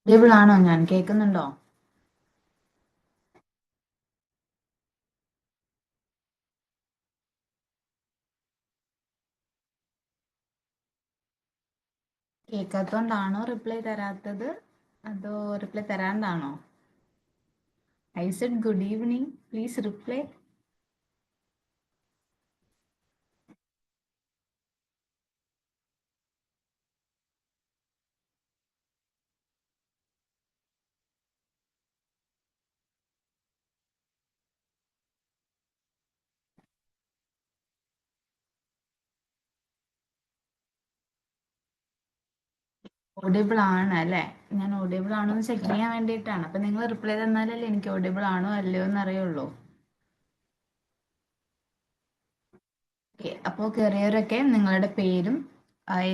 Audible ആണോ? ഞാൻ കേൾക്കുന്നുണ്ടോ? കേൾക്കാത്തോണ്ടാണോ റിപ്ലൈ തരാത്തത്, അതോ റിപ്ലൈ തരാണ്ടാണോ? I said good evening, please reply. Audible ആണ് അല്ലേ? ഞാൻ ഓഡിബിൾ ആണോ എന്ന് ചെക്ക് ചെയ്യാൻ വേണ്ടിയിട്ടാണ്. അപ്പൊ നിങ്ങൾ റിപ്ലൈ തന്നാലല്ലേ എനിക്ക് ഓഡിബിൾ ആണോ അല്ലയോ എന്ന് അറിയുള്ളൂ. ഓക്കെ, അപ്പോൾ കയറിയവരൊക്കെ നിങ്ങളുടെ പേരും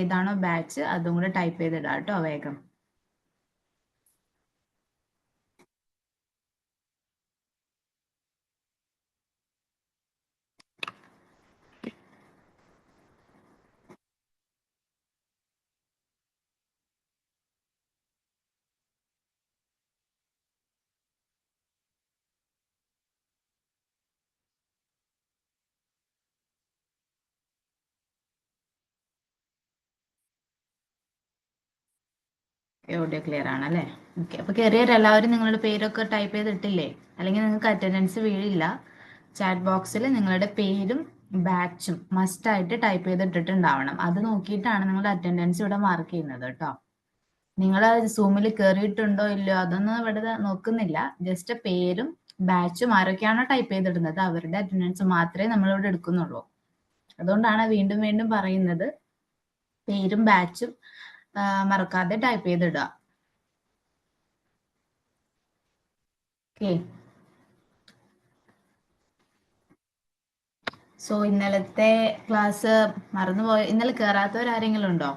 ഏതാണോ ബാച്ച് അതും കൂടെ ടൈപ്പ് ചെയ്തിടാം കേട്ടോ വേഗം. ഓഡിയോ ക്ലിയർ ആണല്ലേ? ഓക്കെ, അപ്പോൾ കയറിയവരെല്ലാവരും നിങ്ങളുടെ പേരൊക്കെ ടൈപ്പ് ചെയ്തിട്ടില്ലേ? അല്ലെങ്കിൽ നിങ്ങൾക്ക് അറ്റൻഡൻസ് വീഴില്ല. ചാറ്റ് ബോക്സിൽ നിങ്ങളുടെ പേരും ബാച്ചും മസ്റ്റ് ആയിട്ട് ടൈപ്പ് ചെയ്തിട്ടിട്ടുണ്ടാവണം. അത് നോക്കിയിട്ടാണ് നിങ്ങളുടെ അറ്റൻഡൻസ് ഇവിടെ മാർക്ക് ചെയ്യുന്നത് കേട്ടോ. നിങ്ങൾ സൂമിൽ കയറിയിട്ടുണ്ടോ ഇല്ലയോ അതൊന്നും ഇവിടെ നോക്കുന്നില്ല. ജസ്റ്റ് പേരും ബാച്ചും ആരൊക്കെയാണോ ടൈപ്പ് ചെയ്തിടുന്നത് അവരുടെ അറ്റൻഡൻസ് മാത്രമേ നമ്മളിവിടെ എടുക്കുന്നുള്ളൂ. അതുകൊണ്ടാണ് വീണ്ടും വീണ്ടും പറയുന്നത്, പേരും ബാച്ചും മറക്കാതെ ടൈപ്പ് ചെയ്തിടുക. ഓക്കെ, സോ ഇന്നലത്തെ ക്ലാസ് മറന്നുപോയ, ഇന്നലെ കയറാത്തവരാരെങ്കിലും ഉണ്ടോ?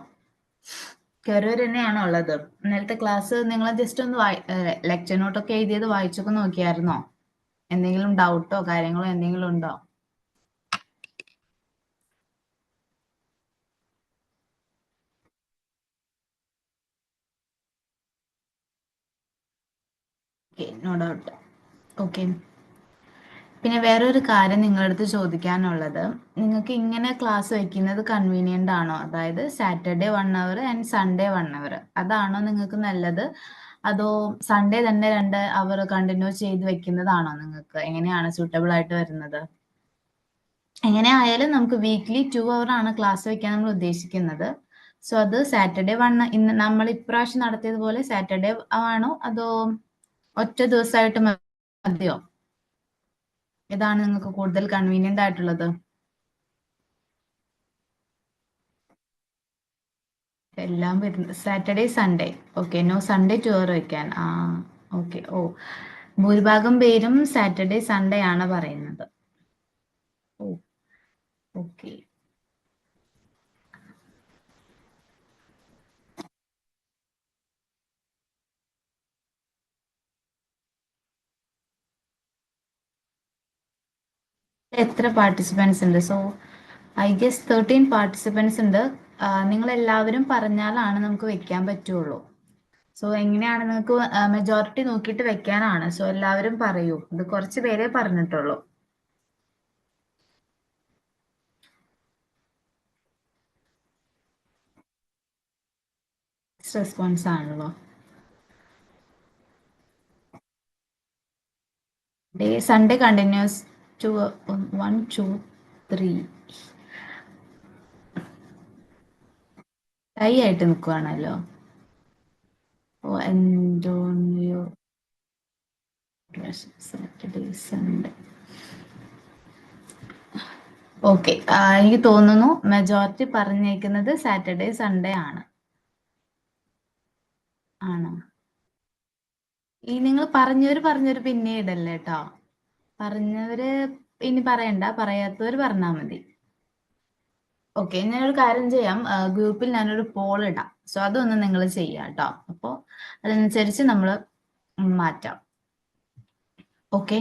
കയറിയവർ തന്നെയാണോ ഉള്ളത്? ഇന്നലത്തെ ക്ലാസ് നിങ്ങൾ ജസ്റ്റ് ഒന്ന് ലെക്ചർ നോട്ടൊക്കെ എഴുതിയത് വായിച്ചൊക്കെ നോക്കിയായിരുന്നോ? എന്തെങ്കിലും ഡൗട്ടോ കാര്യങ്ങളോ എന്തെങ്കിലും ഉണ്ടോ? Okay, no doubt. ഓക്കെ, പിന്നെ വേറൊരു കാര്യം നിങ്ങളുടെ അടുത്ത് ചോദിക്കാനുള്ളത്, നിങ്ങൾക്ക് ഇങ്ങനെ ക്ലാസ് വയ്ക്കുന്നത് കൺവീനിയൻ്റ് ആണോ? അതായത് സാറ്റർഡേ 1 അവർ ആൻഡ് സൺഡേ 1 അവർ, അതാണോ നിങ്ങൾക്ക് നല്ലത്? അതോ സൺഡേ തന്നെ 2 അവർ കണ്ടിന്യൂ ചെയ്ത് വെക്കുന്നതാണോ നിങ്ങൾക്ക് എങ്ങനെയാണ് സൂട്ടബിൾ ആയിട്ട് വരുന്നത്? എങ്ങനെ ആയാലും നമുക്ക് വീക്ക്ലി 2 അവർ ആണ് ക്ലാസ് വെക്കാൻ നമ്മൾ ഉദ്ദേശിക്കുന്നത്. സോ അത് സാറ്റർഡേ ഇന്ന് നമ്മൾ ഇപ്രാവശ്യം നടത്തിയതുപോലെ സാറ്റർഡേ ആണോ അതോ ഒറ്റ ദിവസമായിട്ട് മതിയോ? ഏതാണ് നിങ്ങൾക്ക് കൂടുതൽ കൺവീനിയന്റ് ആയിട്ടുള്ളത്? എല്ലാം വരുന്നത് Saturday Sunday. Okay, no Sunday 2 hour വെക്കാൻ. ഓക്കെ. ഓ, ഭൂരിഭാഗം പേരും സാറ്റർഡേ സൺഡേ ആണ് പറയുന്നത്. ഓ, ഓക്കെ. എത്ര പാർട്ടിസിപ്പൻസ് ഉണ്ട്? സോ ഐ ഗെസ് 13 പാർട്ടിസിപ്പൻസ് ഉണ്ട്. നിങ്ങൾ എല്ലാവരും പറഞ്ഞാലാണ് നമുക്ക് വെക്കാൻ പറ്റുള്ളൂ. സോ എങ്ങനെയാണ് നിങ്ങൾക്ക് മെജോറിറ്റി നോക്കിയിട്ട് വെക്കാനാണ്. സോ എല്ലാവരും പറയൂ. ഇത് കുറച്ച് പേരെ പറഞ്ഞിട്ടുള്ളൂ. റെസ്പോൺസ് ആണല്ലോ. ഡേ സൺഡേ കണ്ടിന്യൂസ് 1 2 3 ടൈ ആയിട്ട് നിൽക്കുവാണല്ലോ. ഓ, എന്തോന്നിയോ സാറ്റർഡേ സൺഡേ. ഓക്കെ, എനിക്ക് തോന്നുന്നു മെജോറിറ്റി പറഞ്ഞേക്കുന്നത് സാറ്റർഡേ സൺഡേ ആണ്. ആണോ? ഈ നിങ്ങൾ പറഞ്ഞവര് പിന്നെ ഇടല്ലേ കേട്ടോ. പറഞ്ഞവര് ഇനി പറയണ്ട, പറയാത്തവര് പറഞ്ഞാൽ മതി. ഓക്കെ, ഞാനൊരു കാര്യം ചെയ്യാം, ഗ്രൂപ്പിൽ ഞാനൊരു പോൾ ഇടാം. സോ അതൊന്ന് നിങ്ങൾ ചെയ്യാം കേട്ടോ. അപ്പോൾ അതനുസരിച്ച് നമ്മൾ മാറ്റാം. ഓക്കെ.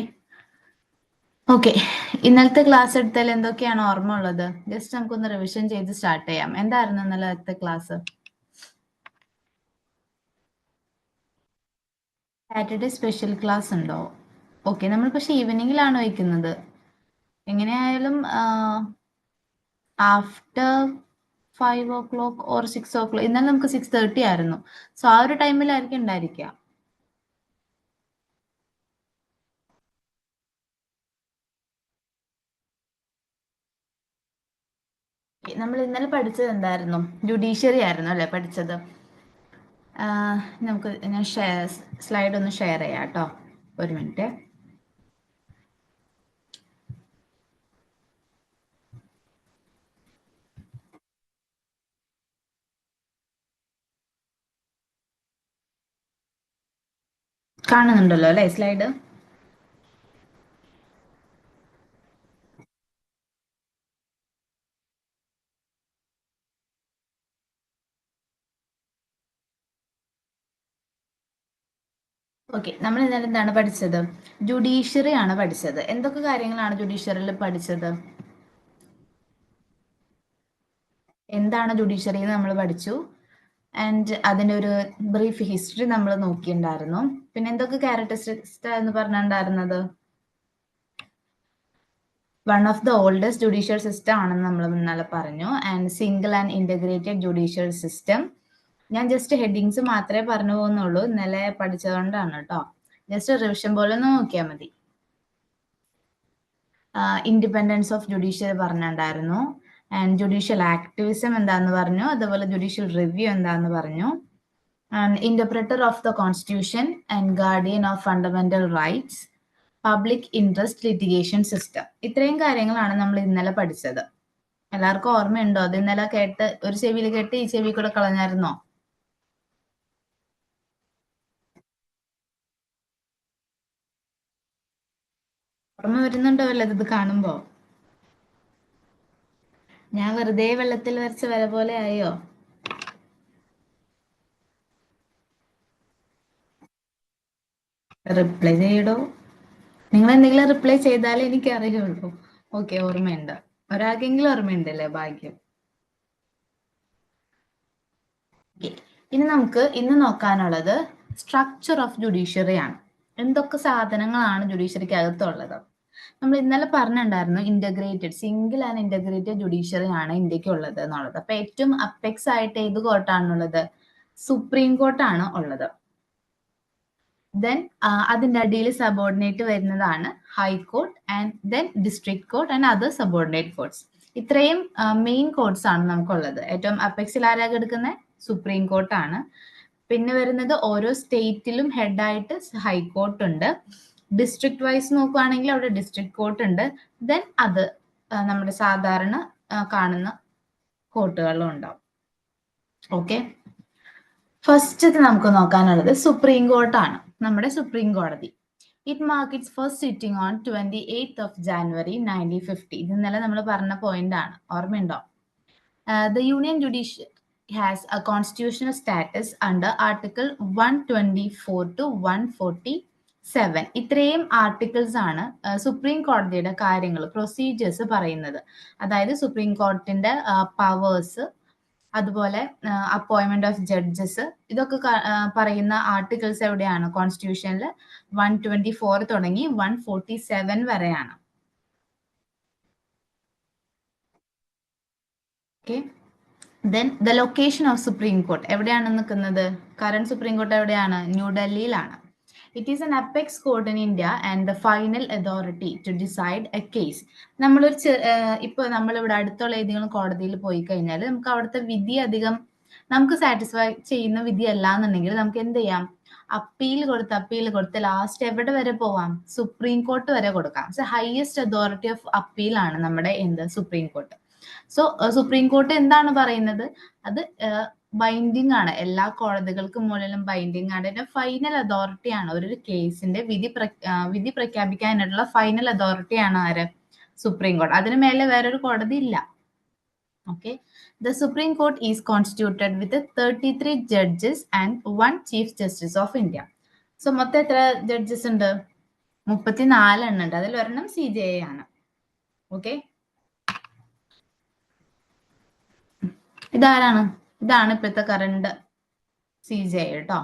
ഓക്കെ, ഇന്നലത്തെ ക്ലാസ് എടുത്താൽ എന്തൊക്കെയാണ് ഓർമ്മ ഉള്ളത്? ജസ്റ്റ് നമുക്കൊന്ന് റിവിഷൻ ചെയ്ത് സ്റ്റാർട്ട് ചെയ്യാം. എന്തായിരുന്നു ഇന്നലത്തെ ക്ലാസ്? സാറ്റർഡേ സ്പെഷ്യൽ ക്ലാസ് ഉണ്ടോ? ഓക്കെ, നമ്മൾ പക്ഷെ ഈവനിങ്ങിലാണ് വയ്ക്കുന്നത്. എങ്ങനെയായാലും ആഫ്റ്റർ 5 o'clock ഓർ 6 o'clock. ഇന്നലെ നമുക്ക് 6:30 ആയിരുന്നു. സോ ആ ഒരു ടൈമിലായിരിക്കും ഉണ്ടായിരിക്കുക. നമ്മൾ ഇന്നലെ പഠിച്ചത് എന്തായിരുന്നു? ജുഡീഷ്യറി ആയിരുന്നു അല്ലേ പഠിച്ചത്? നമുക്ക് ഞാൻ സ്ലൈഡ് ഒന്ന് ഷെയർ ചെയ്യാം കേട്ടോ. ഒരു മിനിറ്റ്. കാണുന്നുണ്ടല്ലോ അല്ലേ സ്ലൈഡ്? ഓക്കെ, നമ്മൾ ഇന്നലെ എന്താണ് പഠിച്ചത്? ജുഡീഷ്യറി ആണ് പഠിച്ചത്. എന്തൊക്കെ കാര്യങ്ങളാണ് ജുഡീഷ്യറിയിൽ പഠിച്ചത്? എന്താണ് ജുഡീഷ്യറി എന്ന് നമ്മൾ പഠിച്ചു. ആൻഡ് അതിൻ്റെ ഒരു ബ്രീഫ് ഹിസ്റ്ററി നമ്മൾ നോക്കിയിട്ടുണ്ടായിരുന്നു. പിന്നെ എന്തൊക്കെ ക്യാരക്ടറിസ്റ്റിക്സ് എന്ന് പറഞ്ഞിട്ടുണ്ടായിരുന്നത്? One of the oldest judicial system ആണെന്ന് നമ്മൾ ഇന്നലെ പറഞ്ഞു. And single and integrated judicial system. ഞാൻ ജസ്റ്റ് ഹെഡിങ്സ് മാത്രമേ പറഞ്ഞു പോകുന്നുള്ളൂ, ഇന്നലെ പഠിച്ചതുകൊണ്ടാണ് കേട്ടോ. ജസ്റ്റ് റിവിഷൻ പോലെ ഒന്ന് നോക്കിയാൽ മതി. ഇൻഡിപെൻഡൻസ് ഓഫ് ജുഡീഷ്യറി പറഞ്ഞിട്ടുണ്ടായിരുന്നു. ആൻഡ് ജുഡീഷ്യൽ ആക്ടിവിസം എന്താന്ന് പറഞ്ഞു. അതുപോലെ ജുഡീഷ്യൽ റിവ്യൂ എന്താന്ന് പറഞ്ഞു. Interpreter of the constitution and guardian of fundamental rights, public interest litigation system. ഇത്രയും കാര്യങ്ങളാണ് നമ്മൾ ഇന്നലെ പഠിച്ചത്. എല്ലാവർക്കും ഓർമ്മയുണ്ടോ? അത് ഇന്നലെ കേട്ട് ഒരു ചെവിയിൽ കേട്ട് ഈ ചെവി കൂടെ കളഞ്ഞായിരുന്നോ? ഓർമ്മ വരുന്നുണ്ടോ വല്ലത് ഇത് കാണുമ്പോ? ഞാൻ വെറുതെ വെള്ളത്തിൽ വരച്ച വര പോലെ ആയോ? റിപ്ലൈ ചെയ്യടോ. നിങ്ങൾ എന്തെങ്കിലും റിപ്ലൈ ചെയ്താലേ എനിക്ക് അറിയുള്ളൂ. ഓക്കെ, ഓർമ്മയുണ്ട്. ഒരാൾക്കെങ്കിലും ഓർമ്മയുണ്ടല്ലേ? ഭാഗ്യം. ഇനി നമുക്ക് ഇന്ന് നോക്കാനുള്ളത് സ്ട്രക്ചർ ഓഫ് ജുഡീഷ്യറി ആണ്. എന്തൊക്കെ സാധനങ്ങളാണ് ജുഡീഷ്യറിക്ക് അകത്തുള്ളത്? നമ്മൾ ഇന്നലെ പറഞ്ഞിട്ടുണ്ടായിരുന്നു integrated, single and integrated judiciary ആണ് ഇന്ത്യക്ക് ഉള്ളത് എന്നുള്ളത്. അപ്പൊ ഏറ്റവും അപ്പെക്സ് ആയിട്ട് ഏത് കോർട്ടാണുള്ളത്? സുപ്രീം കോർട്ടാണ് ഉള്ളത്. ദെൻ അതിൻ്റെ അടിയിൽ സബോർഡിനേറ്റ് വരുന്നതാണ് high court and then district court and other subordinate കോർട്ട്സ്. ഇത്രയും മെയിൻ കോർട്ട്സ് ആണ് നമുക്കുള്ളത്. ഏറ്റവും അപ്പെക്സിൽ ആരാ എടുക്കുന്നത്? സുപ്രീം കോർട്ടാണ്. പിന്നെ വരുന്നത് ഓരോ സ്റ്റേറ്റിലും ഹെഡായിട്ട് ഹൈക്കോർട്ട് ഉണ്ട്. ഡിസ്ട്രിക്ട് വൈസ് നോക്കുകയാണെങ്കിൽ അവിടെ ഡിസ്ട്രിക്ട് കോർട്ട് ഉണ്ട്. ദെൻ അത് നമ്മുടെ സാധാരണ കാണുന്ന കോർട്ടുകളും ഉണ്ടാവും. ഓക്കെ, ഫസ്റ്റ് നമുക്ക് നോക്കാനുള്ളത് സുപ്രീം കോർട്ടാണ്, നമ്മുടെ സുപ്രീം കോടതി. It mark it's first sitting on 28th of January 1950. ഇത് ഇന്നലെ നമ്മൾ പറഞ്ഞ പോയിന്റ് ആണ്, ഓർമ്മയുണ്ടോ? The union judiciary has A constitutional status under article 124 to 147. ഇത്രയും ആർട്ടിക്കിൾസ് ആണ് സുപ്രീം കോടതിയുടെ കാര്യങ്ങൾ, പ്രൊസീജിയേഴ്സ് പറയുന്നത്. അതായത് സുപ്രീം കോർട്ടിന്റെ പവേഴ്സ്, അതുപോലെ അപ്പോയിന്റ്മെന്റ് ഓഫ് ജഡ്ജസ്, ഇതൊക്കെ പറയുന്ന ആർട്ടിക്കിൾസ് എവിടെയാണ്? കോൺസ്റ്റിറ്റ്യൂഷനിൽ 124 തുടങ്ങി 147 വരെയാണ്. Okay, then the location of supreme court എവിടെയാണ് നിൽക്കുന്നത്? കറന്റ് സുപ്രീം കോർട്ട് എവിടെയാണ്? ന്യൂഡൽഹിയിലാണ്. It is an apex court in India and the final authority to decide a case. നമ്മളൊരു ഇപ്പൊ നമ്മളിവിടെ അടുത്തുള്ള ഏതെങ്കിലും കോടതിയിൽ പോയി കഴിഞ്ഞാൽ നമുക്ക് അവിടുത്തെ വിധി അധികം നമുക്ക് സാറ്റിസ്ഫൈ ചെയ്യുന്ന വിധി അല്ല എന്നുണ്ടെങ്കിൽ നമുക്ക് എന്ത് ചെയ്യാം? അപ്പീൽ കൊടുത്ത് ലാസ്റ്റ് എവിടെ വരെ പോവാം? സുപ്രീം കോർട്ട് വരെ കൊടുക്കാം. ഹയസ്റ്റ് അതോറിറ്റി ഓഫ് അപ്പീൽ ആണ് നമ്മുടെ supreme court. So supreme court എന്താണ് പറയുന്നത്? അത് ബൈൻഡിങ് ആണ്, എല്ലാ കോടതികൾക്കും മുകളിലും ബൈൻഡിങ് ആണ്. അതിന്റെ ഫൈനൽ അതോറിറ്റി ആണ്. ഒരു കേസിന്റെ വിധി പ്രഖ്യാപിക്കാനായിട്ടുള്ള ഫൈനൽ അതോറിറ്റി ആണ് ആര്? സുപ്രീം കോടതി. അതിന് മേലെ വേറൊരു കോടതി ഇല്ല. Okay, the supreme court is constituted with 33 judges and 1 chief justice of India. So മൊത്തം എത്ര ജഡ്ജസ് ഉണ്ട്? 34 എണ്ണം ഉണ്ട്. അതിൽ ഒരെണ്ണം CJI ആണ്. ഓക്കെ, ഇതാരാണ്? ഇതാണ് ഇപ്പോഴത്തെ കറണ്ട് CJI കേട്ടോ.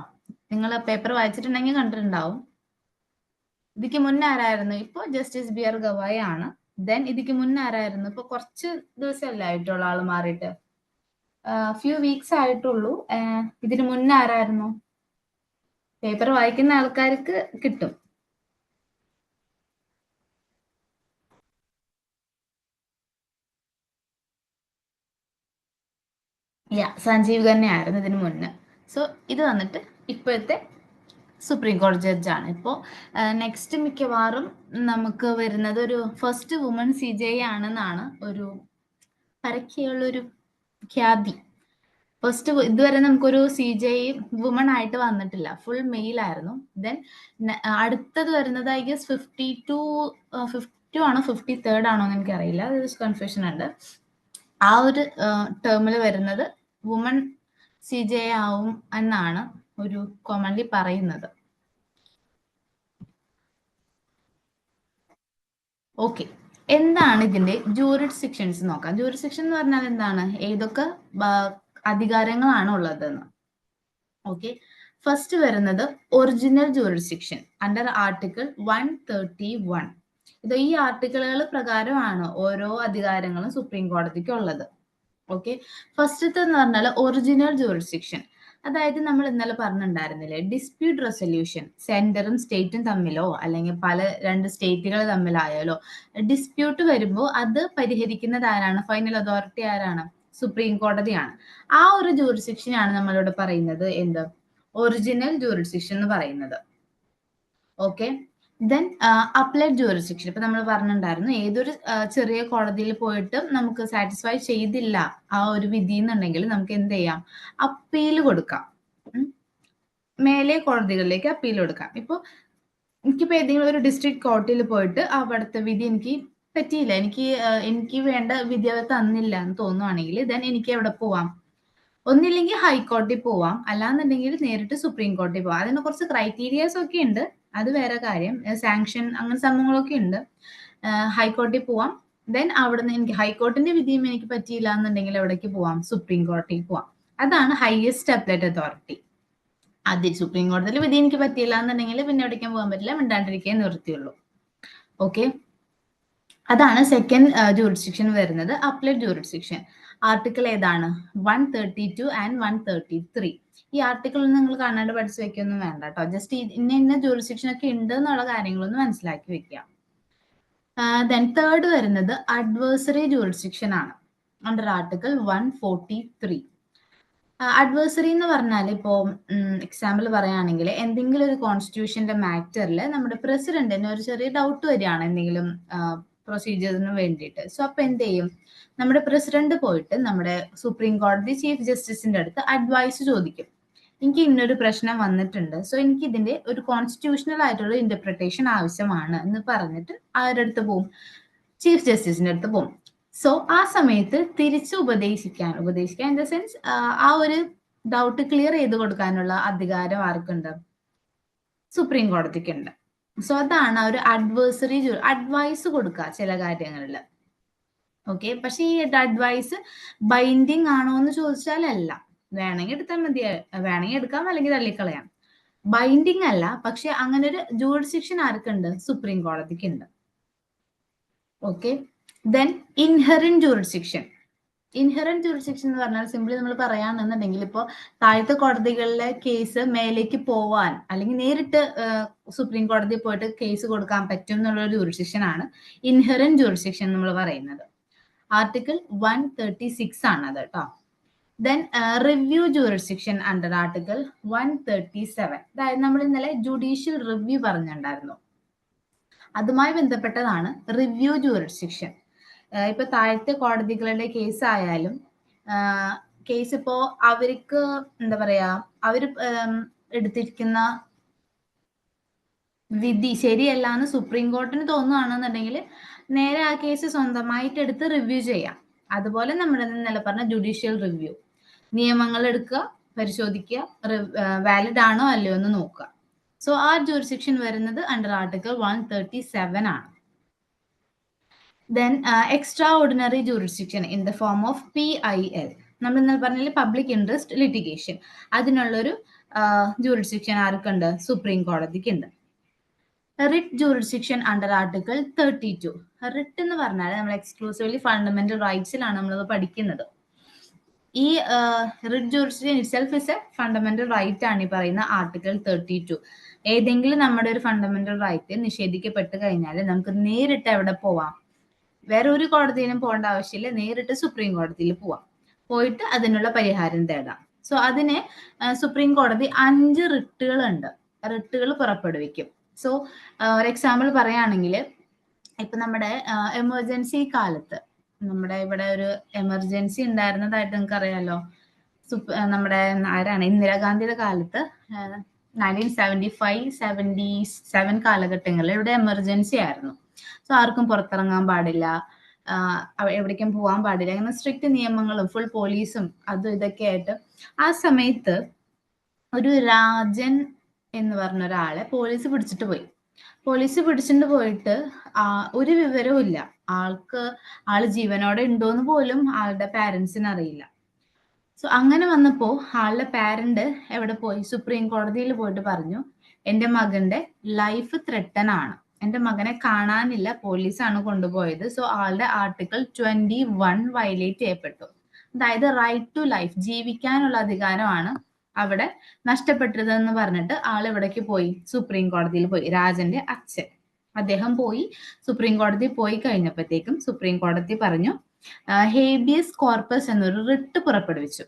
നിങ്ങൾ പേപ്പർ വായിച്ചിട്ടുണ്ടെങ്കിൽ കണ്ടിട്ടുണ്ടാവും. ഇതിക്ക് മുന്നേ ആരായിരുന്നു? ഇപ്പൊ ജസ്റ്റിസ് ബി ആർ ഗവായി ആണ്. ദെൻ ഇതിക്ക് മുന്നേ ആരായിരുന്നു? ഇപ്പൊ കുറച്ച് ദിവസമല്ലേ ആയിട്ടുള്ള ആള് മാറിയിട്ട്, ഫ്യൂ വീക്സ് ആയിട്ടുള്ളൂ. ഇതിന് മുന്നേ ആരായിരുന്നു? പേപ്പർ വായിക്കുന്ന ആൾക്കാർക്ക് കിട്ടും. സഞ്ജീവ് തന്നെയായിരുന്നു ഇതിന് മുന്നേ. സോ ഇത് വന്നിട്ട് ഇപ്പോഴത്തെ സുപ്രീം കോടതി ജഡ്ജാണ്. ഇപ്പോൾ നെക്സ്റ്റ് മിക്കവാറും നമുക്ക് വരുന്നത് ഒരു ഫസ്റ്റ് വുമൺ CJI ആണെന്നാണ് ഒരു പരക്കെയുള്ളൊരു ഖ്യാതി. ഫസ്റ്റ് ഇതുവരെ നമുക്കൊരു CJI വുമൺ ആയിട്ട് വന്നിട്ടില്ല, ഫുൾ മെയിൽ ആയിരുന്നു. ദെൻ അടുത്തത് വരുന്നത് ഐ ഗസ് 52 ആണോ 53rd ആണോ എന്ന് എനിക്കറിയില്ല, അതൊരു കൺഫ്യൂഷൻ ഉണ്ട്. ആ ഒരു ടേമിൽ വരുന്നത് വുമൺ CJI ആവും എന്നാണ് ഒരു കോമൺലി പറയുന്നത്. ഓക്കെ, എന്താണ് ഇതിന്റെ ജൂറിസ്ഡിക്ഷൻസ് നോക്കാം. ജൂറിസ്ഡിക്ഷൻ എന്ന് പറഞ്ഞാൽ എന്താണ്? ഏതൊക്കെ അധികാരങ്ങളാണ് ഉള്ളതെന്ന്. ഓക്കെ, ഫസ്റ്റ് വരുന്നത് ഒറിജിനൽ ജൂറിസ്ഡിക്ഷൻ അണ്ടർ ആർട്ടിക്കിൾ 131. ഇത് ഈ ആർട്ടിക്കിളുകൾ പ്രകാരമാണ് ഓരോ അധികാരങ്ങളും സുപ്രീം കോടതിക്ക് ഉള്ളത്. ഓക്കെ, ഫസ്റ്റത്തെ എന്ന് പറഞ്ഞാൽ ഒറിജിനൽ ജൂറിസ്ഡിക്ഷൻ. അതായത് നമ്മൾ ഇന്നലെ പറഞ്ഞിട്ടുണ്ടായിരുന്നില്ലേ, ഡിസ്പ്യൂട്ട് റെസൊല്യൂഷൻ. സെന്ററും സ്റ്റേറ്റും തമ്മിലോ അല്ലെങ്കിൽ പല രണ്ട് സ്റ്റേറ്റുകൾ തമ്മിലായാലോ ഡിസ്പ്യൂട്ട് വരുമ്പോൾ അത് പരിഹരിക്കുന്നത് ആരാണ്? ഫൈനൽ അതോറിറ്റി ആരാണ്? സുപ്രീം കോടതിയാണ്. ആ ഒരു ജൂറിസ്ഡിക്ഷനാണ് നമ്മളിവിടെ പറയുന്നത് എന്ത്? ഒറിജിനൽ ജൂറിസ്ഡിക്ഷൻ എന്ന് പറയുന്നത്. Okay, then applied jurisdiction. ഇപ്പൊ നമ്മൾ പറഞ്ഞിട്ടുണ്ടായിരുന്നു, ഏതൊരു ചെറിയ കോടതിയിൽ പോയിട്ട് നമുക്ക് സാറ്റിസ്ഫൈ ചെയ്തില്ല ആ ഒരു വിധി എന്നുണ്ടെങ്കിൽ നമുക്ക് എന്ത് ചെയ്യാം? അപ്പീൽ കൊടുക്കാം. മേലെ കോടതികളിലേക്ക് അപ്പീൽ കൊടുക്കാം. ഇപ്പോൾ എനിക്കിപ്പോൾ ഏതെങ്കിലും ഒരു ഡിസ്ട്രിക്ട് കോർട്ടിൽ പോയിട്ട് അവിടുത്തെ വിധി എനിക്ക് പറ്റിയില്ല, എനിക്ക് വേണ്ട വിധി അവർ തന്നില്ല എന്ന് തോന്നുവാണെങ്കിൽ ദെൻ എനിക്ക് എവിടെ പോവാം? ഒന്നില്ലെങ്കിൽ ഹൈക്കോടതി പോവാം, അല്ലാന്നുണ്ടെങ്കിൽ നേരിട്ട് സുപ്രീം കോടതി പോവാം. അതിന് കുറച്ച് ക്രൈറ്റീരിയാസ് ഒക്കെ ഉണ്ട്, അത് വേറെ കാര്യം. സാങ്ഷൻ അങ്ങനെ സംഭവങ്ങളൊക്കെ ഉണ്ട്. ഹൈക്കോടതി പോവാം. ദെൻ അവിടുന്ന് എനിക്ക് ഹൈക്കോടതിന്റെ വിധിയും എനിക്ക് പറ്റിയില്ല എന്നുണ്ടെങ്കിൽ എവിടേക്ക് പോവാം? സുപ്രീം കോടതിക്ക് പോവാം. അതാണ് ഹയസ്റ്റ് അപ്ലൈറ്റ് അതോറിറ്റി. ആദ്യം സുപ്രീം കോടതിയിൽ വിധി എനിക്ക് പറ്റിയില്ല എന്നുണ്ടെങ്കിൽ പിന്നെ എവിടേക്കും പോകാൻ പറ്റില്ല, മിണ്ടാണ്ടിരിക്കാൻ നിർത്തിയുള്ളൂ. ഓക്കെ, അതാണ് സെക്കൻഡ് ജൂറിസ്ഡിക്ഷൻ വരുന്നത്, അപ്ലൈഡ് ജൂറിസ്ഡിക്ഷൻ. ആർട്ടിക്കിൾ ഏതാണ്? 132 ആൻഡ് 133. ഈ ആർട്ടിക്കിൾ നിങ്ങൾ കാണാണ്ട് പഠിച്ചു വെക്കൊന്നും വേണ്ട കേട്ടോ. ജസ്റ്റ് ഇന്ന ജൂറിസ്ഡിക്ഷൻ ഒക്കെ ഉണ്ട് എന്നുള്ള കാര്യങ്ങളൊന്ന് മനസ്സിലാക്കി വെക്കുക. ദെൻ തേർഡ് വരുന്നത് അഡ്വേഴ്സറി ജൂറിസ്ഡിക്ഷൻ ആണ്, അണ്ടർ ആർട്ടിക്കിൾ 143. അഡ്വേഴ്സറി എന്ന് പറഞ്ഞാൽ ഇപ്പോൾ എക്സാമ്പിൾ പറയുകയാണെങ്കിൽ എന്തെങ്കിലും ഒരു കോൺസ്റ്റിറ്റ്യൂഷന്റെ മാറ്ററിൽ നമ്മുടെ പ്രസിഡന്റിന് ഒരു ചെറിയ ഡൗട്ട് വരികയാണ് എന്തെങ്കിലും പ്രൊസീജിയറിന് വേണ്ടിയിട്ട്. സോ അപ്പൊ എന്ത് ചെയ്യും? നമ്മുടെ പ്രസിഡന്റ് പോയിട്ട് നമ്മുടെ സുപ്രീം കോടതി ചീഫ് ജസ്റ്റിസിന്റെ അടുത്ത് അഡ്വൈസ് ചോദിക്കും. എനിക്ക് ഇന്നൊരു പ്രശ്നം വന്നിട്ടുണ്ട്, സോ എനിക്ക് ഇതിന്റെ ഒരു കോൺസ്റ്റിറ്റ്യൂഷണൽ ആയിട്ടുള്ള ഇന്റർപ്രിട്ടേഷൻ ആവശ്യമാണ് എന്ന് പറഞ്ഞിട്ട് ആരുടെ അടുത്ത് പോകും? ചീഫ് ജസ്റ്റിസിന്റെ അടുത്ത് പോകും. സോ ആ സമയത്ത് തിരിച്ച് ഉപദേശിക്കാൻ ഇൻ ദ സെൻസ് ആ ഒരു ഡൗട്ട് ക്ലിയർ ചെയ്ത് കൊടുക്കാനുള്ള അധികാരം ആർക്കുണ്ട്? സുപ്രീം കോടതിക്കുണ്ട്. സോ അതാണ് ഒരു അഡ്വേഴ്സറി അഡ്വൈസ് കൊടുക്കുക ചില കാര്യങ്ങളിൽ. ഓക്കെ, പക്ഷെ ഈ അഡ്വൈസ് ബൈൻഡിങ് ആണോ എന്ന് ചോദിച്ചാൽ അല്ല. വേണമെങ്കിൽ എടുത്താൽ മതി, വേണമെങ്കിൽ എടുക്കാം, അല്ലെങ്കിൽ തള്ളിക്കളയാം. ബൈൻഡിങ് അല്ല, പക്ഷെ അങ്ങനെ ഒരു ജൂറിസ്ഡിക്ഷൻ ആർക്കുണ്ട്? സുപ്രീം കോടതിക്കുണ്ട്. Okay, then inherent jurisdiction. Inherent jurisdiction എന്ന് പറഞ്ഞാൽ സിംപ്ലി നമ്മൾ പറയാണെന്നുണ്ടെങ്കിൽ ഇപ്പോൾ താഴത്തെ കോടതികളിലെ കേസ് മേലേക്ക് പോവാൻ അല്ലെങ്കിൽ നേരിട്ട് സുപ്രീം കോടതിയിൽ പോയിട്ട് കേസ് കൊടുക്കാൻ പറ്റും എന്നുള്ള ജൂറിസ്ഡിക്ഷൻ ആണ് ഇൻഹെറന്റ് ജൂറിസ്ഡിക്ഷൻ നമ്മൾ പറയുന്നത്. ആർട്ടിക്കിൾ 136 ആണ് അത് കേട്ടോ. Then review jurisdiction under article 137. അതായത് നമ്മൾ ഇന്നലെ ജുഡീഷ്യൽ റിവ്യൂ പറഞ്ഞിട്ടുണ്ടായിരുന്നു, അതുമായി ബന്ധപ്പെട്ടതാണ് റിവ്യൂ ജൂറിസ്ഡിക്ഷൻ. ഇപ്പൊ താഴത്തെ കോടതികളുടെ കേസ് ആയാലും കേസ് ഇപ്പോ അവർക്ക് എന്താ പറയാ, അവർ എടുത്തിരിക്കുന്ന വിധി ശരിയല്ല എന്ന് സുപ്രീം കോടതിന് തോന്നുകയാണെന്നുണ്ടെങ്കിൽ നേരെ ആ കേസ് സ്വന്തമായിട്ട് എടുത്ത് റിവ്യൂ ചെയ്യാം. അതുപോലെ നമ്മുടെ ഇന്നലെ പറഞ്ഞ ജുഡീഷ്യൽ റിവ്യൂ, നിയമങ്ങൾ എടുക്കുക, പരിശോധിക്കുക, വാലിഡ് ആണോ അല്ലയോ എന്ന് നോക്കുക. സോ ആ ജൂറിസ്ഡിക്ഷൻ വരുന്നത് അണ്ടർ ആർട്ടിക്കിൾ 137 ആണ്. Then extraordinary jurisdiction in the form of PIL. നമ്മൾ ഇന്നലെ പറഞ്ഞാൽ പബ്ലിക് ഇൻട്രസ്റ്റ് ലിറ്റിഗേഷൻ, അതിനുള്ളൊരു ജൂറിസ്ഡിക്ഷൻ ആർക്കുണ്ട്? സുപ്രീം കോടതിക്കുണ്ട്. Writ jurisdiction under article 32. Writ എന്ന് പറഞ്ഞാൽ നമ്മൾ എക്സ്ക്ലൂസീവ്ലി ഫണ്ടമെന്റൽ റൈറ്റ്സിലാണ് നമ്മളത് പഠിക്കുന്നത്. ഈ writ jurisdiction itself is a fundamental right ആണ് ഈ പറയുന്ന ആർട്ടിക്കിൾ 32. ഏതെങ്കിലും നമ്മുടെ ഒരു ഫണ്ടമെന്റൽ റൈറ്റ് നിഷേധിക്കപ്പെട്ട് കഴിഞ്ഞാൽ നമുക്ക് നേരിട്ട് എവിടെ പോവാം? വേറെ ഒരു കോടതിയിലും പോകേണ്ട ആവശ്യമില്ല, നേരിട്ട് സുപ്രീം കോടതിയിൽ പോവാം. പോയിട്ട് അതിനുള്ള പരിഹാരം തേടാം. സോ അതിന് സുപ്രീം കോടതി 5 റിട്ടുകൾ പുറപ്പെടുവിക്കും. സോ ഒരു എക്സാമ്പിൾ പറയുകയാണെങ്കിൽ ഇപ്പൊ നമ്മുടെ എമർജൻസി കാലത്ത് നമ്മുടെ ഇവിടെ ഒരു എമർജൻസി ഉണ്ടായിരുന്നതായിട്ട് നിങ്ങൾക്ക് അറിയാലോ. നമ്മുടെ ആരാണ് ഇന്ദിരാഗാന്ധിയുടെ കാലത്ത് 1975-77 കാലഘട്ടങ്ങളിൽ ഇവിടെ എമർജൻസി ആയിരുന്നു. സോ ആർക്കും പുറത്തിറങ്ങാൻ പാടില്ല, എവിടേക്കും പോകാൻ പാടില്ല, അങ്ങനെ സ്ട്രിക്റ്റ് നിയമങ്ങളും ഫുൾ പോലീസും അതും ഇതൊക്കെ ആയിട്ട് ആ സമയത്ത് ഒരു രാജൻ എന്ന് പറഞ്ഞ ഒരാളെ പോലീസ് പിടിച്ചിട്ട് പോയിട്ട് ഒരു വിവരവും ഇല്ല. ആള് ജീവനോടെ ഉണ്ടോന്ന് പോലും ആളുടെ പാരന്റ്സിന് അറിയില്ല. സോ അങ്ങനെ വന്നപ്പോ ആളുടെ പാരന്റ് എവിടെ പോയി? സുപ്രീം കോടതിയിൽ പോയിട്ട് പറഞ്ഞു, എന്റെ മകന്റെ ലൈഫ് ത്രെട്ടൻ ആണ്, എന്റെ മകനെ കാണാനില്ല, പോലീസാണ് കൊണ്ടുപോയത്. സോ ആളുടെ ആർട്ടിക്കിൾ 21 വയലേറ്റ് ചെയ്യപ്പെട്ടു. അതായത് റൈറ്റ് ടു ലൈഫ്, ജീവിക്കാനുള്ള അധികാരമാണ് അവിടെ നഷ്ടപ്പെട്ടതെന്ന് പറഞ്ഞിട്ട് ആൾ എവിടേക്ക് പോയി? സുപ്രീം കോടതിയിൽ പോയി. രാജന്റെ അച്ഛൻ അദ്ദേഹം പോയി സുപ്രീം കോടതി പോയി കഴിഞ്ഞപ്പോഴത്തേക്കും സുപ്രീം കോടതി പറഞ്ഞു ഹേബിയസ് കോർപ്പസ് എന്നൊരു റിട്ട് പുറപ്പെടുവിച്ചു.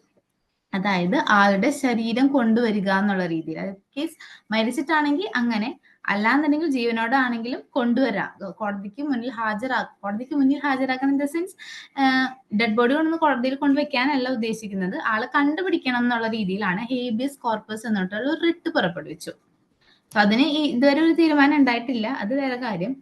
അതായത് ആളുടെ ശരീരം കൊണ്ടുവരിക എന്നുള്ള രീതിയിൽ. കേസ് മരിച്ചിട്ടാണെങ്കിൽ അങ്ങനെ, അല്ലാന്നുണ്ടെങ്കിൽ ജീവനോടെ ആണെങ്കിലും കൊണ്ടുവരാം, കോടതിക്ക് മുന്നിൽ ഹാജരാക്കാൻ. In the sense dead body കൊണ്ടൊന്ന് കോടതിയിൽ കൊണ്ടുവയ്ക്കാനല്ല ഉദ്ദേശിക്കുന്നത്, ആളെ കണ്ടുപിടിക്കണം എന്നുള്ള രീതിയിലാണ് ഹേബിയസ് കോർപ്പസ് എന്നിട്ടൊരു റിട്ട് പുറപ്പെടുവിച്ചു. അപ്പൊ അതിന് ഇതുവരെ ഒരു തീരുമാനം ഉണ്ടായിട്ടില്ല, അത് വേറെ കാര്യം.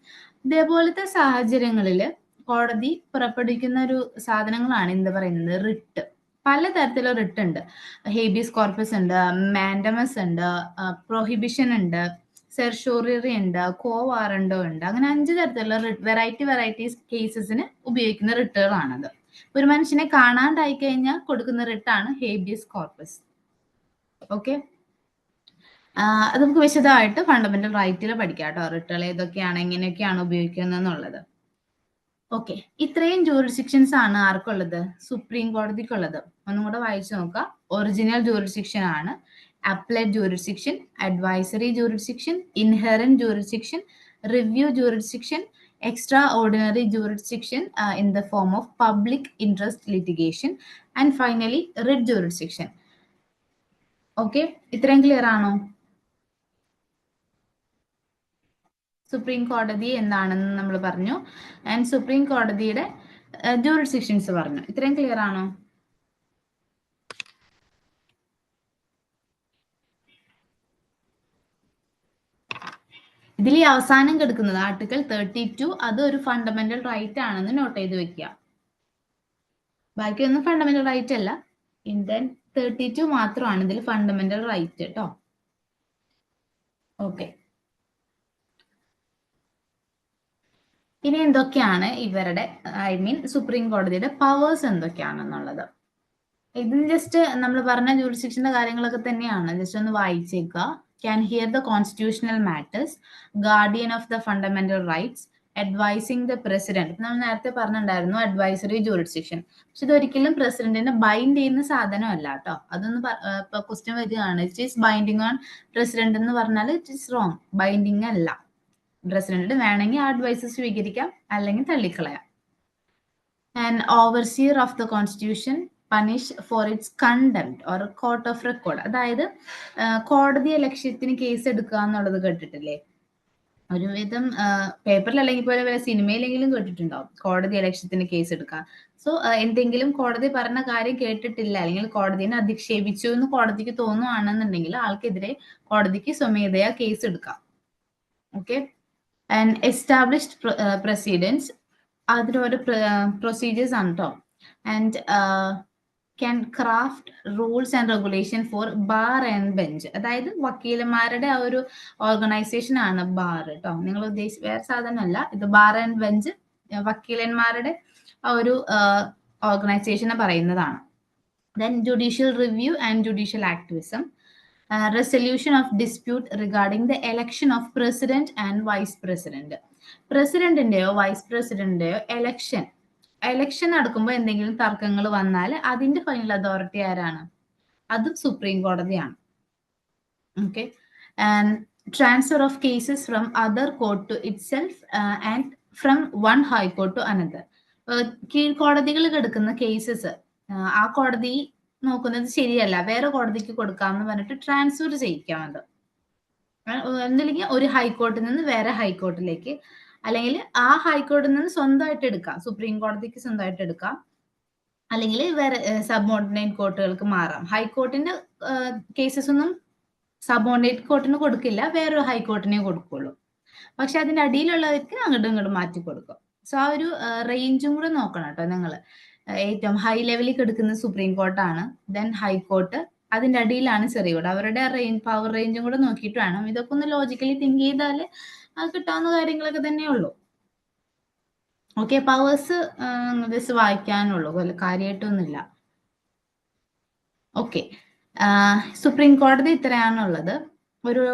ഇതേപോലത്തെ സാഹചര്യങ്ങളിൽ കോടതി പുറപ്പെടുവിക്കുന്ന ഒരു സാധനങ്ങളാണ് എന്ത് പറയുന്നത്? റിട്ട്. പലതരത്തിലുള്ള റിട്ട് ഉണ്ട്. ഹേബിയസ് കോർപ്പസ് ഉണ്ട്, മാൻഡമസ് ഉണ്ട്, പ്രൊഹിബിഷൻ ഉണ്ട്, സെർഷോറിയറി ഉണ്ട്, കോ വാറണ്ടോ ഉണ്ട്. അങ്ങനെ 5 തരത്തിലുള്ള വെറൈറ്റീസ് കേസസിന് ഉപയോഗിക്കുന്ന റിട്ടുകളാണത്. ഒരു മനുഷ്യനെ കാണാണ്ടായി കഴിഞ്ഞാൽ കൊടുക്കുന്ന റിട്ടാണ് ഹേബിയസ് കോർപ്പസ്. ഓക്കെ, അത് നമുക്ക് വിശദമായിട്ട് ഫണ്ടമെന്റൽ റൈറ്റിൽ പഠിക്കാം കേട്ടോ. റിട്ടുകൾ ഏതൊക്കെയാണ്, എങ്ങനെയൊക്കെയാണ് ഉപയോഗിക്കുന്നത് എന്നുള്ളത്. ഓക്കെ, ഇത്രയും ജൂറിസ്ഡിക്ഷൻസ് ആണ് ആർക്കുള്ളത്? സുപ്രീം കോടതിക്കുള്ളത്. ഒന്നും കൂടെ വായിച്ചു നോക്കാം. ഒറിജിനൽ ജൂറിസ്ഡിക്ഷൻ ആണ്, appellate jurisdiction, advisory jurisdiction, inherent jurisdiction, review jurisdiction, extra ordinary jurisdiction in the form of public interest litigation, and finally writ jurisdiction. Okay, ഇത്രയും ക്ലിയർ ആണോ? സുപ്രീം കോടതി എന്താണെന്ന് നമ്മൾ പറഞ്ഞു, ആൻഡ് സുപ്രീം കോടതിയുടെ ജൂറിസ്ഡിക്ഷൻസ് പറഞ്ഞു. ഇത്രയും ക്ലിയർ ആണോ? ഇതിൽ ഈ അവസാനം കിടക്കുന്നത് ആർട്ടിക്കിൾ 32, അത് ഒരു ഫണ്ടമെന്റൽ റൈറ്റ് ആണെന്ന് നോട്ട് ചെയ്ത് വെക്കുക. ബാക്കിയൊന്നും ഫണ്ടമെന്റൽ റൈറ്റ് അല്ല. ഇന്ത്യൻ 32 മാത്രമാണ് ഇതിൽ ഫണ്ടമെന്റൽ റൈറ്റ് കേട്ടോ. ഓക്കെ, ഇനി എന്തൊക്കെയാണ് ഇവരുടെ സുപ്രീം കോടതിയുടെ പവേഴ്സ് എന്തൊക്കെയാണെന്നുള്ളത്. ഇതിന് ജസ്റ്റ് നമ്മൾ പറഞ്ഞ ജൂറിസ്ഡിക്ഷന്റെ കാര്യങ്ങളൊക്കെ തന്നെയാണ്, ജസ്റ്റ് ഒന്ന് വായിച്ചേക്കുക. Can hear the constitutional matters, guardian of the fundamental rights, advising the president. നമ്മൾ നേരത്തെ പറഞ്ഞിട്ടുണ്ടായിരുന്നു അഡ്വൈസറി ജൂറിസ്ഡിക്ഷൻ, പക്ഷെ ഇതൊരിക്കലും പ്രസിഡന്റിനെ ബൈൻഡ് ചെയ്യുന്ന സാധനമല്ല കേട്ടോ. അതൊന്ന് ക്വസ്റ്റ്യൻ വരികയാണ്, it is binding on president എന്ന് പറഞ്ഞാൽ ഇറ്റ് ഈസ് റോങ്, ബൈൻഡിങ് അല്ല. പ്രസിഡന്റ് വേണമെങ്കിൽ ആ അഡ്വൈസ് സ്വീകരിക്കാം, അല്ലെങ്കിൽ തള്ളിക്കളയാം. And overseer of the constitution punish for its contempt or court of record. അതായത് കോടതി ലക്ഷ്യത്തിന് കേസ് എടുക്കുക എന്നുള്ളത് കേട്ടിട്ടില്ലേ? ഒരുവിധം പേപ്പറിൽ അല്ലെങ്കിൽ പോലെ വല്ല സിനിമയിലെങ്കിലും കേട്ടിട്ടുണ്ടാവും, കോടതി ലക്ഷ്യത്തിന് കേസ് എടുക്കാം. സോ എന്തെങ്കിലും കോടതി പറഞ്ഞ കാര്യം കേട്ടിട്ടില്ല, അല്ലെങ്കിൽ കോടതിനെ അധിക്ഷേപിച്ചു എന്ന് കോടതിക്ക് തോന്നുകയാണെന്നുണ്ടെങ്കിൽ ആൾക്കെതിരെ കോടതിക്ക് സ്വമേധയാ കേസ് എടുക്കാം. ഓക്കെ, ആൻഡ് എസ്റ്റാബ്ലിഷ്ഡ് പ്രസിഡൻസ്, അതിനൊരു പ്രൊസീജിയേഴ്സ് ആണ് കേട്ടോ. And can craft rules and regulation for bar and bench. അതായത് വക്കീലന്മാരുടെ ആ ഒരു ഓർഗനൈസേഷൻ ആണ് ബാർ കേട്ടോ. നിങ്ങൾ ഉദ്ദേശിച്ച വേറെ സാധനമല്ല, ഇത് ബാർ ആൻഡ് ബെഞ്ച് വക്കീലന്മാരുടെ ആ ഒരു ഓർഗനൈസേഷനെ പറയുന്നതാണ്. Then judicial review and judicial activism, resolution of dispute regarding the election of president and vice president. പ്രസിഡന്റിന്റെയോ വൈസ് പ്രസിഡന്റിന്റെയോ എലക്ഷൻ നടക്കുമ്പോൾ എന്തെങ്കിലും തർക്കങ്ങൾ വന്നാൽ അതിന്റെ ഫൈനൽ അതോറിറ്റി ആരാണ്? അതും സുപ്രീം കോടതിയാണ്. Okay. And transfer of cases from other court to itself and from one high court to another. കീഴ്ക്കോടതികൾ കിടക്കുന്ന കേസസ് ആ കോടതി നോക്കുന്നത് ശരിയല്ല, വേറെ കോടതിക്ക് കൊടുക്കാമെന്ന് പറഞ്ഞിട്ട് ട്രാൻസ്ഫർ ചെയ്യിക്കാം. അത് ഒന്നില്ലെങ്കിൽ ഒരു ഹൈക്കോർട്ടിൽ നിന്ന് വേറെ ഹൈക്കോർട്ടിലേക്ക്, അല്ലെങ്കിൽ ആ ഹൈക്കോർട്ടിൽ നിന്ന് സ്വന്തമായിട്ട് എടുക്കാം, സുപ്രീം കോടതിക്ക് സ്വന്തമായിട്ട് എടുക്കാം, അല്ലെങ്കിൽ വേറെ സബോർഡിനേറ്റ് കോർട്ടുകൾക്ക് മാറാം. ഹൈക്കോർട്ടിന്റെ കേസസ് ഒന്നും സബോർഡിനേറ്റ് കോർട്ടിന് കൊടുക്കില്ല, വേറൊരു ഹൈക്കോർട്ടിനെ കൊടുക്കുള്ളൂ. പക്ഷെ അതിന്റെ അടിയിലുള്ളവർക്ക് അങ്ങോട്ടും ഇങ്ങോട്ടും മാറ്റി കൊടുക്കും. സോ ആ ഒരു റേഞ്ചും കൂടെ നോക്കണം കേട്ടോ നിങ്ങൾ. ഏറ്റവും ഹൈ ലെവലിൽ കിടക്കുന്നത് സുപ്രീം കോർട്ടാണ്, ദെൻ ഹൈക്കോർട്ട്, അതിന്റെ അടിയിലാണ് ചെറിയ കോർട്ട്. അവരുടെ പവർ റേഞ്ചും കൂടെ നോക്കിയിട്ട് വേണം. ഇതൊക്കെ ഒന്ന് ലോജിക്കലി തിങ്ക് ചെയ്താൽ അത് കിട്ടാവുന്ന കാര്യങ്ങളൊക്കെ തന്നെ ഉള്ളൂ. ഓക്കെ, പവേഴ്സ് ജസ്റ്റ് വായിക്കാനുള്ളൂ, കാര്യമായിട്ടൊന്നുമില്ല. ഓക്കെ, സുപ്രീം കോടതി ഇത്രയാണുള്ളത്. ഒരു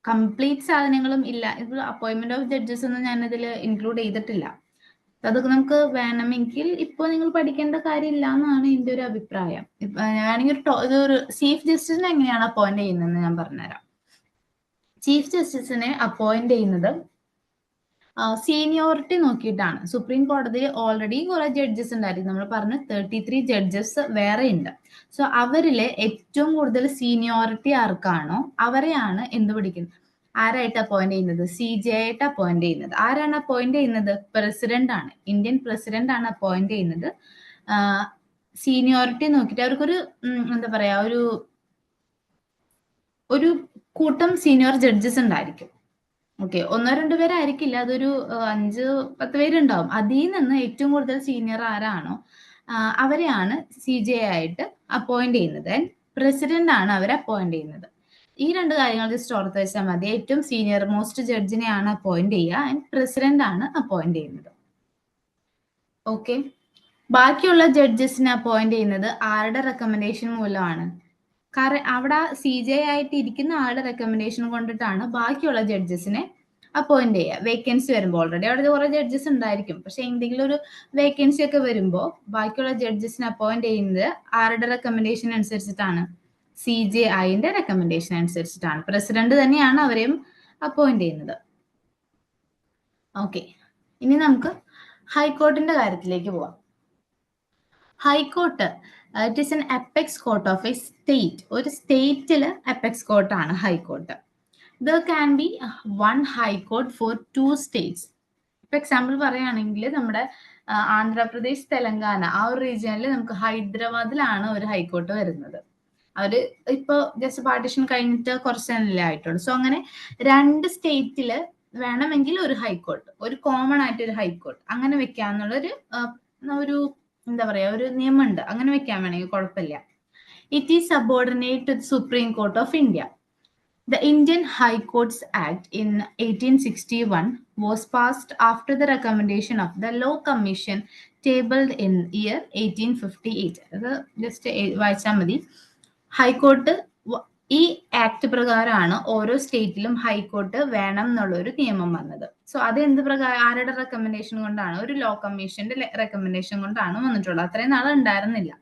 കംപ്ലീറ്റ് സാധനങ്ങളും ഇല്ല. ഇത് അപ്പോയിന്റ്മെന്റ് ഓഫ് ജഡ്ജസ് ഒന്നും ഞാനിതിൽ ഇൻക്ലൂഡ് ചെയ്തിട്ടില്ല. അതൊക്കെ നമുക്ക് വേണമെങ്കിൽ ഇപ്പൊ നിങ്ങൾ പഠിക്കേണ്ട കാര്യമില്ല എന്നാണ് എൻ്റെ ഒരു അഭിപ്രായം. ഞാനെങ്കിൽ ഇതൊരു ചീഫ് ജസ്റ്റിസിനെ എങ്ങനെയാണ് അപ്പോയിന്റ് ചെയ്യുന്നതെന്ന് ഞാൻ പറഞ്ഞുതരാം. ചീഫ് ജസ്റ്റിസിനെ അപ്പോയിന്റ് ചെയ്യുന്നത് സീനിയോറിറ്റി നോക്കിയിട്ടാണ്. സുപ്രീം കോടതിയിൽ ഓൾറെഡി കുറെ ജഡ്ജസ് ഉണ്ടായിരിക്കും. നമ്മൾ പറഞ്ഞ 33 ജഡ്ജസ് വേറെ ഉണ്ട്. സോ അവരിലെ ഏറ്റവും കൂടുതൽ സീനിയോറിറ്റി ആർക്കാണോ അവരെയാണ് എന്ത് പിടിക്കുന്നത്, ആരായിട്ട് അപ്പോയിന്റ് ചെയ്യുന്നത്? CJ ആയിട്ട് അപ്പോയിന്റ് ചെയ്യുന്നത്. ആരാണ് അപ്പോയിന്റ് ചെയ്യുന്നത്? പ്രസിഡന്റ് ആണ്. ഇന്ത്യൻ പ്രസിഡന്റ് ആണ് അപ്പോയിന്റ് ചെയ്യുന്നത്. സീനിയോറിറ്റി നോക്കിയിട്ട് അവർക്കൊരു എന്താ പറയാ, ഒരു കൂട്ടം സീനിയർ ജഡ്ജസ് ഉണ്ടായിരിക്കും. ഓക്കെ, 1-2 പേരായിരിക്കില്ല, അതൊരു 5-10 പേരുണ്ടാവും. അതിൽ നിന്ന് ഏറ്റവും കൂടുതൽ സീനിയർ ആരാണോ അവരെയാണ് CJ ആയിട്ട് അപ്പോയിന്റ് ചെയ്യുന്നത്. പ്രസിഡന്റ് ആണ് അവരെ അപ്പോയിന്റ് ചെയ്യുന്നത്. ഈ 2 കാര്യങ്ങൾ ജസ്റ്റ് ഓർത്ത് വെച്ചാൽ മതി. ഏറ്റവും സീനിയർ മോസ്റ്റ് ജഡ്ജിനെയാണ് അപ്പോയിന്റ് ചെയ്യുക, ആൻഡ് പ്രസിഡന്റ് ആണ് അപ്പോയിന്റ് ചെയ്യുന്നത്. ഓക്കെ, ബാക്കിയുള്ള ജഡ്ജസിനെ അപ്പോയിന്റ് ചെയ്യുന്നത് ആരുടെ റെക്കമെൻഡേഷൻ മൂലമാണ്? കാരണം അവിടെ CJ ആയിട്ട് ഇരിക്കുന്ന ആളുടെ റെക്കമെൻഡേഷൻ കൊണ്ടിട്ടാണ് ബാക്കിയുള്ള ജഡ്ജസിനെ അപ്പോയിന്റ് ചെയ്യുക. വേക്കൻസി വരുമ്പോൾ ഓൾറെഡി അവിടെ കുറെ ജഡ്ജസ് ഉണ്ടായിരിക്കും, പക്ഷെ എന്തെങ്കിലും ഒരു വേക്കൻസി ഒക്കെ വരുമ്പോൾ ബാക്കിയുള്ള ജഡ്ജസിനെ അപ്പോയിന്റ് ചെയ്യുന്നത് ആരുടെ റെക്കമെൻഡേഷൻ അനുസരിച്ചിട്ടാണ്? CJIന്റെ റെക്കമെൻഡേഷൻ അനുസരിച്ചിട്ടാണ്. പ്രസിഡന്റ് തന്നെയാണ് അവരെയും അപ്പോയിന്റ് ചെയ്യുന്നത്. ഓക്കെ, ഇനി നമുക്ക് ഹൈക്കോർട്ടിന്റെ കാര്യത്തിലേക്ക് പോവാം. High court it is an apex court of a state. ഒരു സ്റ്റേറ്റില് അപ്പെക്സ് കോർട്ടാണ് high court. There can be 1 high court for 2 states. ഇപ്പൊ എക്സാമ്പിൾ പറയുകയാണെങ്കിൽ നമ്മുടെ ആന്ധ്രാപ്രദേശ്, തെലങ്കാന ആ ഒരു റീജിയനിൽ നമുക്ക് ഹൈദരാബാദിലാണ് ഒരു ഹൈക്കോർട്ട് വരുന്നത്. അവര് ഇപ്പൊ ജസ്റ്റ് പാർട്ടീഷൻ കഴിഞ്ഞിട്ട് കുറച്ചല്ലേ ആയിട്ടുള്ളൂ. സോ അങ്ങനെ 2 സ്റ്റേറ്റില് വേണമെങ്കിൽ ഒരു ഹൈക്കോർട്ട്, ഒരു കോമൺ ആയിട്ട് ഒരു ഹൈക്കോർട്ട് അങ്ങനെ വെക്കാന്നുള്ളൊരു ഒരു എന്താ പറയാ, ഒരു നിയമമുണ്ട്. അങ്ങനെ വെക്കാൻ വേണമെങ്കിൽ കുഴപ്പമില്ല. It is subordinate to the Supreme Court of India. The Indian High Courts Act in 1861 was passed after the recommendation of the Law Commission tabled in year 1858. അത് ജസ്റ്റ് വായിച്ചാൽ മതി. ഹൈക്കോർട്ട് ഈ ആക്ട് പ്രകാരമാണ് ഓരോ സ്റ്റേറ്റിലും ഹൈക്കോർട്ട് വേണം എന്നുള്ള ഒരു നിയമം വന്നത്. സോ അത് എന്ത് പ്രകാരം, ആരുടെ റെക്കമെൻഡേഷൻ കൊണ്ടാണ്? ഒരു ലോ കമ്മീഷന്റെ റെക്കമെൻഡേഷൻ കൊണ്ടാണ് വന്നിട്ടുള്ളത്. അത്രയും നാളെ ഉണ്ടായിരുന്നില്ല.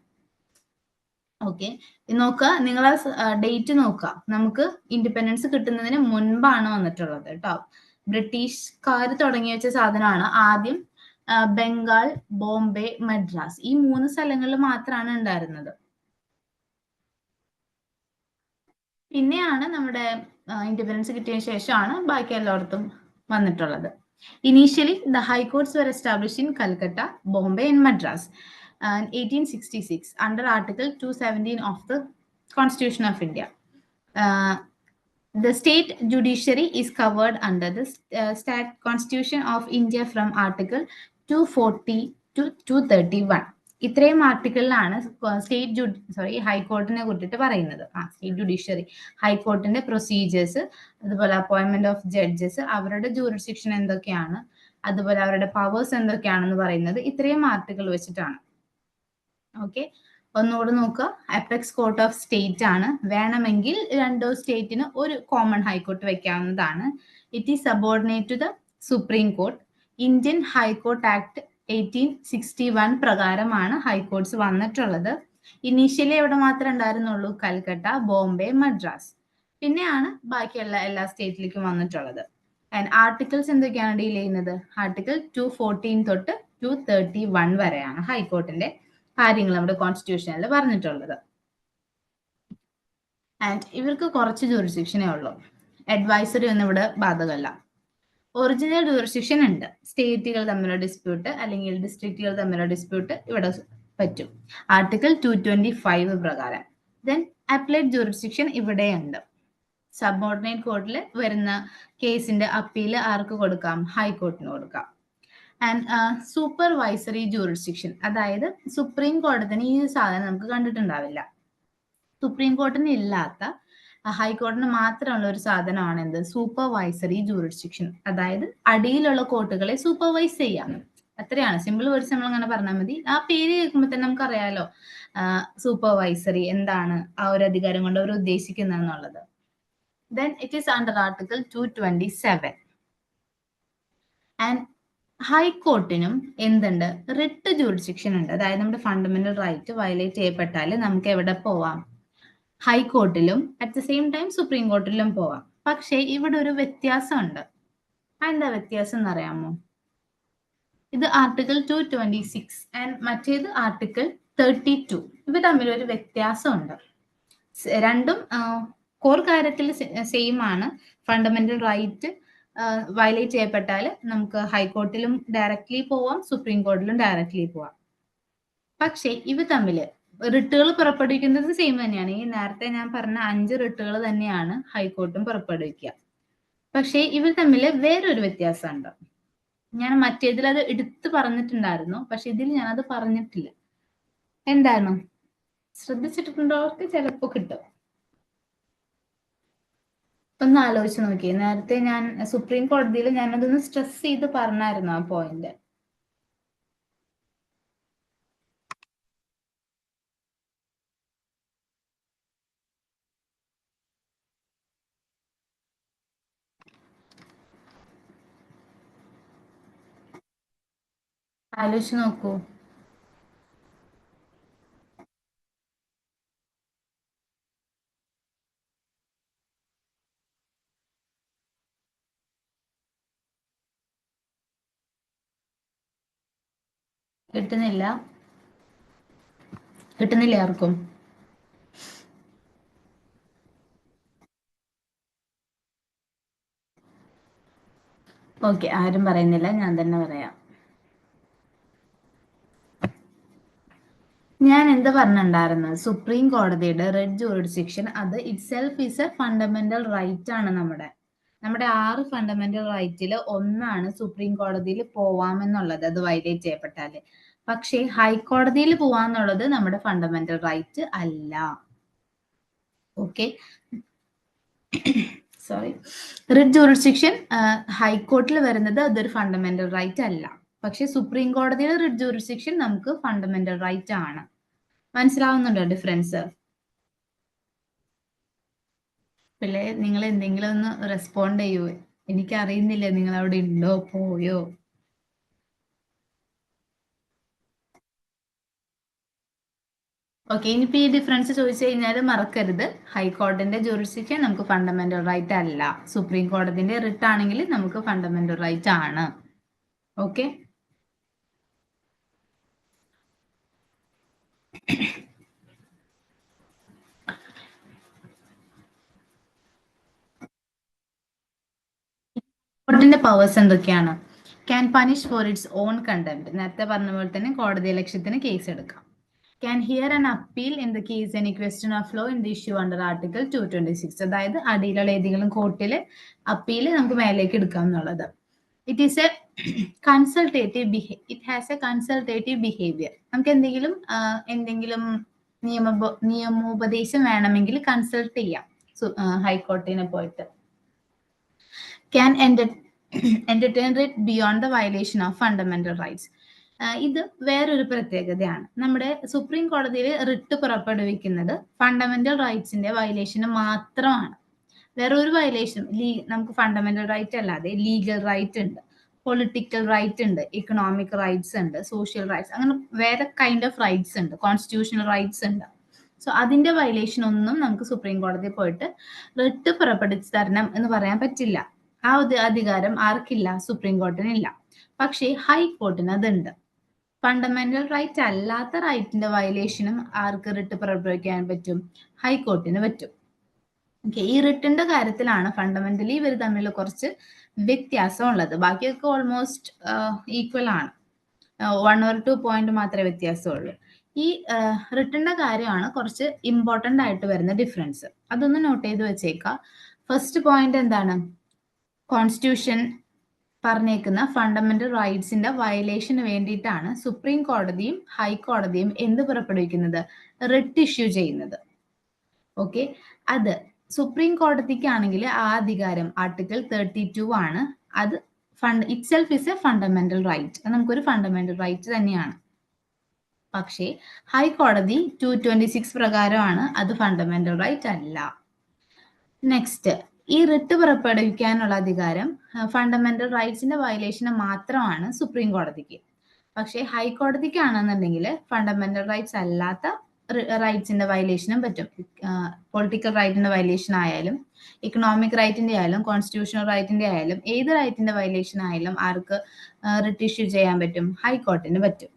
ഓക്കെ, നോക്കുക, നിങ്ങൾ ഡേറ്റ് നോക്കുക. നമുക്ക് ഇൻഡിപെൻഡൻസ് കിട്ടുന്നതിന് മുൻപാണ് വന്നിട്ടുള്ളത് കേട്ടോ. ബ്രിട്ടീഷുകാർ തുടങ്ങി വെച്ച സാധനമാണ്. ആദ്യം ബംഗാൾ, ബോംബെ, മദ്രാസ് ഈ 3 സ്ഥലങ്ങളിൽ മാത്രമാണ് ഉണ്ടായിരുന്നത്. പിന്നെയാണ് നമ്മുടെ ഇൻഡിപെൻഡൻസ് കിട്ടിയ ശേഷമാണ് ബാക്കി എല്ലായിടത്തും വന്നിട്ടുള്ളത്. Initially the high courts were established in Calcutta, Bombay and Madras in 1866 under Article 217 of the Constitution of India. The state judiciary is covered under the Constitution of India from Article 240 to 231. ഇത്രയും ആർട്ടിക്കിളിലാണ് ഹൈക്കോർട്ടിനെ കുറിച്ചിട്ട് പറയുന്നത്. State judiciary, ഹൈക്കോർട്ടിന്റെ procedures, അതുപോലെ appointment of judges, അവരുടെ jurisdiction എന്തൊക്കെയാണ്, അതുപോലെ അവരുടെ powers എന്തൊക്കെയാണെന്ന് പറയുന്നത് ഇത്രയും ആർട്ടിക്കിൾ വെച്ചിട്ടാണ്. ഓക്കെ, ഒന്നുകൂടെ നോക്കുക, അപ്പെക്സ് കോർട്ട് ഓഫ് സ്റ്റേറ്റ് ആണ്. വേണമെങ്കിൽ രണ്ടോ സ്റ്റേറ്റിന് ഒരു കോമൺ ഹൈക്കോർട്ട് വെക്കാവുന്നതാണ്. It is subordinate to the supreme court. Indian high court act 1861 പ്രകാരമാണ് ഹൈക്കോർട്ട്സ് വന്നിട്ടുള്ളത്. ഇനീഷ്യലി എവിടെ മാത്രമേ ഉണ്ടായിരുന്നുള്ളൂ? കൽക്കട്ട, ബോംബെ, മദ്രാസ്. പിന്നെയാണ് ബാക്കിയുള്ള എല്ലാ സ്റ്റേറ്റിലേക്കും വന്നിട്ടുള്ളത്. ആൻഡ് ആർട്ടിക്കിൾസ് എന്തൊക്കെയാണ് ഡീൽ ചെയ്യുന്നത്? ആർട്ടിക്കിൾ 214 തൊട്ട് 231 വരെയാണ് ഹൈക്കോർട്ടിന്റെ കാര്യങ്ങൾ നമ്മുടെ കോൺസ്റ്റിറ്റ്യൂഷനിൽ പറഞ്ഞിട്ടുള്ളത്. ആൻഡ് ഇവർക്ക് കുറച്ച് ജൂറിസ്ഡിക്ഷനേ ഉള്ളൂ. അഡ്വൈസറി ഒന്നും ഇവിടെ ബാധകമല്ല. ഒറിജിനൽ ജൂറിസ്ഡിക്ഷൻ ഉണ്ട്. സ്റ്റേറ്റുകൾ തമ്മിലുള്ള ഡിസ്പ്യൂട്ട് അല്ലെങ്കിൽ ഡിസ്ട്രിക്റ്റുകൾ തമ്മിലുള്ള ഡിസ്പ്യൂട്ട് ഇവിടെ പറ്റും, ആർട്ടിക്കിൾ 225 പ്രകാരം. ദെൻ അപ്ലൈഡ് ജൂറിസ്ഡിക്ഷൻ ഇവിടെയുണ്ട്. സബോർഡിനേറ്റ് കോർട്ടിൽ വരുന്ന കേസിന്റെ അപ്പീൽ ആർക്ക് കൊടുക്കാം? ഹൈക്കോർട്ടിന് കൊടുക്കാം. ആൻഡ് സൂപ്പർവൈസറി ജൂറിസ്ഡിക്ഷൻ, അതായത് സുപ്രീം കോടതിന് ഈ സാധനം നമുക്ക് കണ്ടിട്ടുണ്ടാവില്ല. സുപ്രീം കോർട്ടിന് ഇല്ലാത്ത ഹൈക്കോർട്ടിന് മാത്രമുള്ള ഒരു സാധനമാണ് എന്ത്? Supervisory jurisdiction. അതായത് അടിയിലുള്ള കോർട്ടുകളെ സൂപ്പർവൈസ് ചെയ്യാം. അത്രയാണ്. സിമ്പിൾ വേർഡ്സ് നമ്മൾ അങ്ങനെ പറഞ്ഞാൽ മതി. ആ പേര് കേൾക്കുമ്പോൾ തന്നെ നമുക്കറിയാലോ സൂപ്പർവൈസറി എന്താണ്, ആ ഒരു അധികാരം കൊണ്ട് അവർ ഉദ്ദേശിക്കുന്നത് എന്നുള്ളത്. Then it is under Article 227. And ഹൈക്കോർട്ടിനും എന്തുണ്ട്? റിട്ട് ജൂറിസ്ഡിക്ഷൻ ഉണ്ട്. അതായത് നമ്മുടെ ഫണ്ടമെന്റൽ റൈറ്റ് വയലേറ്റ് ചെയ്യപ്പെട്ടാൽ നമുക്ക് എവിടെ പോവാം? ഹൈക്കോർട്ടിലും at the same time supreme കോർട്ടിലും പോവാം. പക്ഷേ ഇവിടെ ഒരു വ്യത്യാസമുണ്ട്. എന്താ വ്യത്യാസം എന്ന് അറിയാമോ? ഇത് ആർട്ടിക്കിൾ 226 ആൻഡ് മറ്റേത് ആർട്ടിക്കിൾ 32. ഇവ തമ്മിലൊരു വ്യത്യാസമുണ്ട്. രണ്ടും കോർ കാര്യത്തിൽ സെയിം ആണ്. ഫണ്ടമെന്റൽ റൈറ്റ് വയലേറ്റ് ചെയ്യപ്പെട്ടാൽ നമുക്ക് ഹൈക്കോർട്ടിലും ഡയറക്ട്ലി പോവാം, സുപ്രീം കോർട്ടിലും ഡയറക്ട്ലി പോവാം. പക്ഷേ ഇവ തമ്മിൽ റിട്ടുകൾ പുറപ്പെടുവിക്കുന്നത് സെയിം തന്നെയാണ്. ഈ നേരത്തെ ഞാൻ പറഞ്ഞ 5 റിട്ടുകൾ തന്നെയാണ് ഹൈക്കോർട്ടും പുറപ്പെടുവിക്കുക. പക്ഷേ ഇവർ തമ്മിൽ വേറൊരു വ്യത്യാസമുണ്ട്. ഞാൻ മറ്റേതിൽ അത് എടുത്തു പറഞ്ഞിട്ടുണ്ടായിരുന്നു, പക്ഷെ ഇതിൽ ഞാനത് പറഞ്ഞിട്ടില്ല. എന്താണ്? ശ്രദ്ധിച്ചിട്ടുണ്ടോ? അവർക്ക് ചിലപ്പോൾ കിട്ടും. ഒന്ന് ആലോചിച്ച് നോക്കിയേ. നേരത്തെ ഞാൻ സുപ്രീം കോടതിയിൽ ഞാനതൊന്ന് സ്ട്രെസ് ചെയ്ത് പറഞ്ഞായിരുന്നു ആ പോയിന്റ്. ആലോചിച്ച് നോക്കൂ. കിട്ടുന്നില്ല ആർക്കും? ഓക്കെ, ആരും പറയുന്നില്ല, ഞാൻ തന്നെ പറയാം. ഞാൻ എന്താ പറഞ്ഞിട്ടുണ്ടായിരുന്നു? സുപ്രീം കോടതിയുടെ റെഡ് ജൂറിസ്ഡിക്ഷൻ അത് itself is a fundamental right ആണ്. നമ്മുടെ 6 ഫണ്ടമെന്റൽ റൈറ്റിൽ ഒന്നാണ് സുപ്രീം കോടതിയിൽ പോവാമെന്നുള്ളത്, അത് വയലേറ്റ് ചെയ്യപ്പെട്ടാല്. പക്ഷേ ഹൈക്കോടതിയിൽ പോവാന്നുള്ളത് നമ്മുടെ ഫണ്ടമെന്റൽ റൈറ്റ് അല്ല. Okay, sorry. റിട്ട് ജൂറിസ്ഡിക്ഷൻ ഹൈക്കോർട്ടിൽ വരുന്നത് അതൊരു ഫണ്ടമെന്റൽ റൈറ്റ് അല്ല. പക്ഷെ സുപ്രീം കോടതിയുടെ റിട്ട് ജൂറിസ്ഡിക്ഷൻ നമുക്ക് ഫണ്ടമെന്റൽ റൈറ്റ് ആണ്. മനസ്സിലാവുന്നുണ്ടോ ഡിഫറൻസ്? പിള്ളേ, നിങ്ങൾ എന്തെങ്കിലും ഒന്ന് റെസ്പോണ്ട് ചെയ്യൂ. എനിക്കറിയുന്നില്ല നിങ്ങൾ അവിടെ ഉണ്ടോ പോയോ. ഓക്കെ, ഇനിയിപ്പോ ഈ ഡിഫറൻസ് ചോദിച്ചു കഴിഞ്ഞാൽ മറക്കരുത്, ഹൈക്കോടതിന്റെ ജൂറിസ്ഡിക്ഷൻ നമുക്ക് ഫണ്ടമെന്റൽ റൈറ്റ് അല്ല, സുപ്രീം കോടതിന്റെ റിട്ട് ആണെങ്കിൽ നമുക്ക് ഫണ്ടമെന്റൽ റൈറ്റ് ആണ്. ഓക്കെ, കോർട്ടിന്റെ പവേഴ്സ് എന്തൊക്കെയാണ്? Can punish for its own contempt, നേരത്തെ പറഞ്ഞ പോലെ തന്നെ കോടതി ലക്ഷ്യത്തിന് കേസ് എടുക്കാം. Can hear an appeal in the case any question of law in the issue under article 226, അതായത് അടിയിലുള്ള ഏതെങ്കിലും കോർട്ടിൽ അപ്പീൽ നമുക്ക് മേലേക്ക് എടുക്കാം എന്നുള്ളത്. It is A it has A consultative behaviour. നമുക്ക് എന്തെങ്കിലും നിയമോപദേശം വേണമെങ്കിൽ കൺസൾട്ട് ചെയ്യാം ഹൈക്കോടതിനെ പോയിട്ട്. Can entertain it beyond the violation of fundamental rights. ഇത് വേറൊരു പ്രത്യേകതയാണ്. നമ്മുടെ സുപ്രീം കോടതിയിൽ റിട്ട് പുറപ്പെടുവിക്കുന്നത് ഫണ്ടമെന്റൽ റൈറ്റ്സിന്റെ വയലേഷന് മാത്രമാണ്. വേറെ ഒരു വയലേഷനും നമുക്ക് ഫണ്ടമെന്റൽ റൈറ്റ് അല്ലാതെ ലീഗൽ റൈറ്റ് ഉണ്ട്, പൊളിറ്റിക്കൽ റൈറ്റ് ഉണ്ട്, ഇക്കണോമിക് റൈറ്റ്സ് ഉണ്ട്, സോഷ്യൽ റൈറ്റ്സ്, അങ്ങനെ വേറെ കൈൻഡ് ഓഫ് റൈറ്റ്സ് ഉണ്ട്, കോൺസ്റ്റിറ്റ്യൂഷണൽ റൈറ്റ്സ് ഉണ്ട്. സോ അതിന്റെ വയലേഷൻ ഒന്നും നമുക്ക് സുപ്രീം കോടതിയിൽ പോയിട്ട് റിട്ട് പുറപ്പെടുവിച്ച് തരണം എന്ന് പറയാൻ പറ്റില്ല. ആ ഒരു അധികാരം ആർക്കില്ല? സുപ്രീം കോടതിനില്ല. പക്ഷേ ഹൈക്കോർട്ടിന് അതുണ്ട്. ഫണ്ടമെന്റൽ റൈറ്റ് അല്ലാത്ത റൈറ്റിന്റെ വയലേഷനും ആർക്ക് റിട്ട് പുറപ്പെടുവിക്കാൻ പറ്റും? ഹൈക്കോർട്ടിന് പറ്റും. ഓക്കെ, ഈ റിട്ടിന്റെ കാര്യത്തിലാണ് ഫണ്ടമെന്റലി ഇവർ തമ്മിൽ കുറച്ച് വ്യത്യാസം ഉള്ളത്. ബാക്കിയൊക്കെ ഓൾമോസ്റ്റ് ഈക്വൽ ആണ്. 1 or 2 പോയിന്റ് മാത്രമേ വ്യത്യാസമുള്ളൂ. ഈ റിട്ടിന്റെ കാര്യമാണ് കുറച്ച് ഇമ്പോർട്ടന്റ് ആയിട്ട് വരുന്ന ഡിഫറൻസ്. അതൊന്ന് നോട്ട് ചെയ്ത് വെച്ചേക്കാം. ഫസ്റ്റ് പോയിന്റ് എന്താണ്? കോൺസ്റ്റിറ്റ്യൂഷൻ പറഞ്ഞേക്കുന്ന ഫണ്ടമെന്റൽ റൈറ്റ്സിന്റെ വയലേഷന് വേണ്ടിയിട്ടാണ് സുപ്രീം കോടതിയും ഹൈക്കോടതിയും എന്ത് പുറപ്പെടുവിക്കുന്നത്? റിട്ട് ഇഷ്യൂ ചെയ്യുന്നത്. ഓക്കെ, അത് സുപ്രീം കോടതിക്കാണെങ്കിൽ ആ അധികാരം ആർട്ടിക്കിൾ 32 ആണ്. അത് itself is a fundamental right, നമുക്കൊരു ഫണ്ടമെന്റൽ റൈറ്റ് തന്നെയാണ്. പക്ഷേ ഹൈക്കോടതി 226 പ്രകാരമാണ്, അത് ഫണ്ടമെന്റൽ റൈറ്റ് അല്ല. നെക്സ്റ്റ്, ഈ റിട്ട് പുറപ്പെടുവിക്കാനുള്ള അധികാരം ഫണ്ടമെന്റൽ റൈറ്റ്സിന്റെ വയലേഷന് മാത്രമാണ് സുപ്രീം കോടതിക്ക്. പക്ഷേ ഹൈക്കോടതിക്കാണെന്നുണ്ടെങ്കിൽ ഫണ്ടമെന്റൽ റൈറ്റ്സ് അല്ലാത്ത റൈറ്റ്സിന്റെ വയലേഷനും പറ്റും. പൊളിറ്റിക്കൽ റൈറ്റിന്റെ വയലേഷൻ ആയാലും, ഇക്കണോമിക് റൈറ്റിന്റെ ആയാലും, കോൺസ്റ്റിറ്റ്യൂഷണൽ റൈറ്റിന്റെ ആയാലും, ഏത് റൈറ്റിന്റെ വയലേഷൻ ആയാലും ആർക്ക് റിട്ട് ഇഷ്യൂ ചെയ്യാൻ പറ്റും? ഹൈക്കോർട്ടിന് പറ്റും.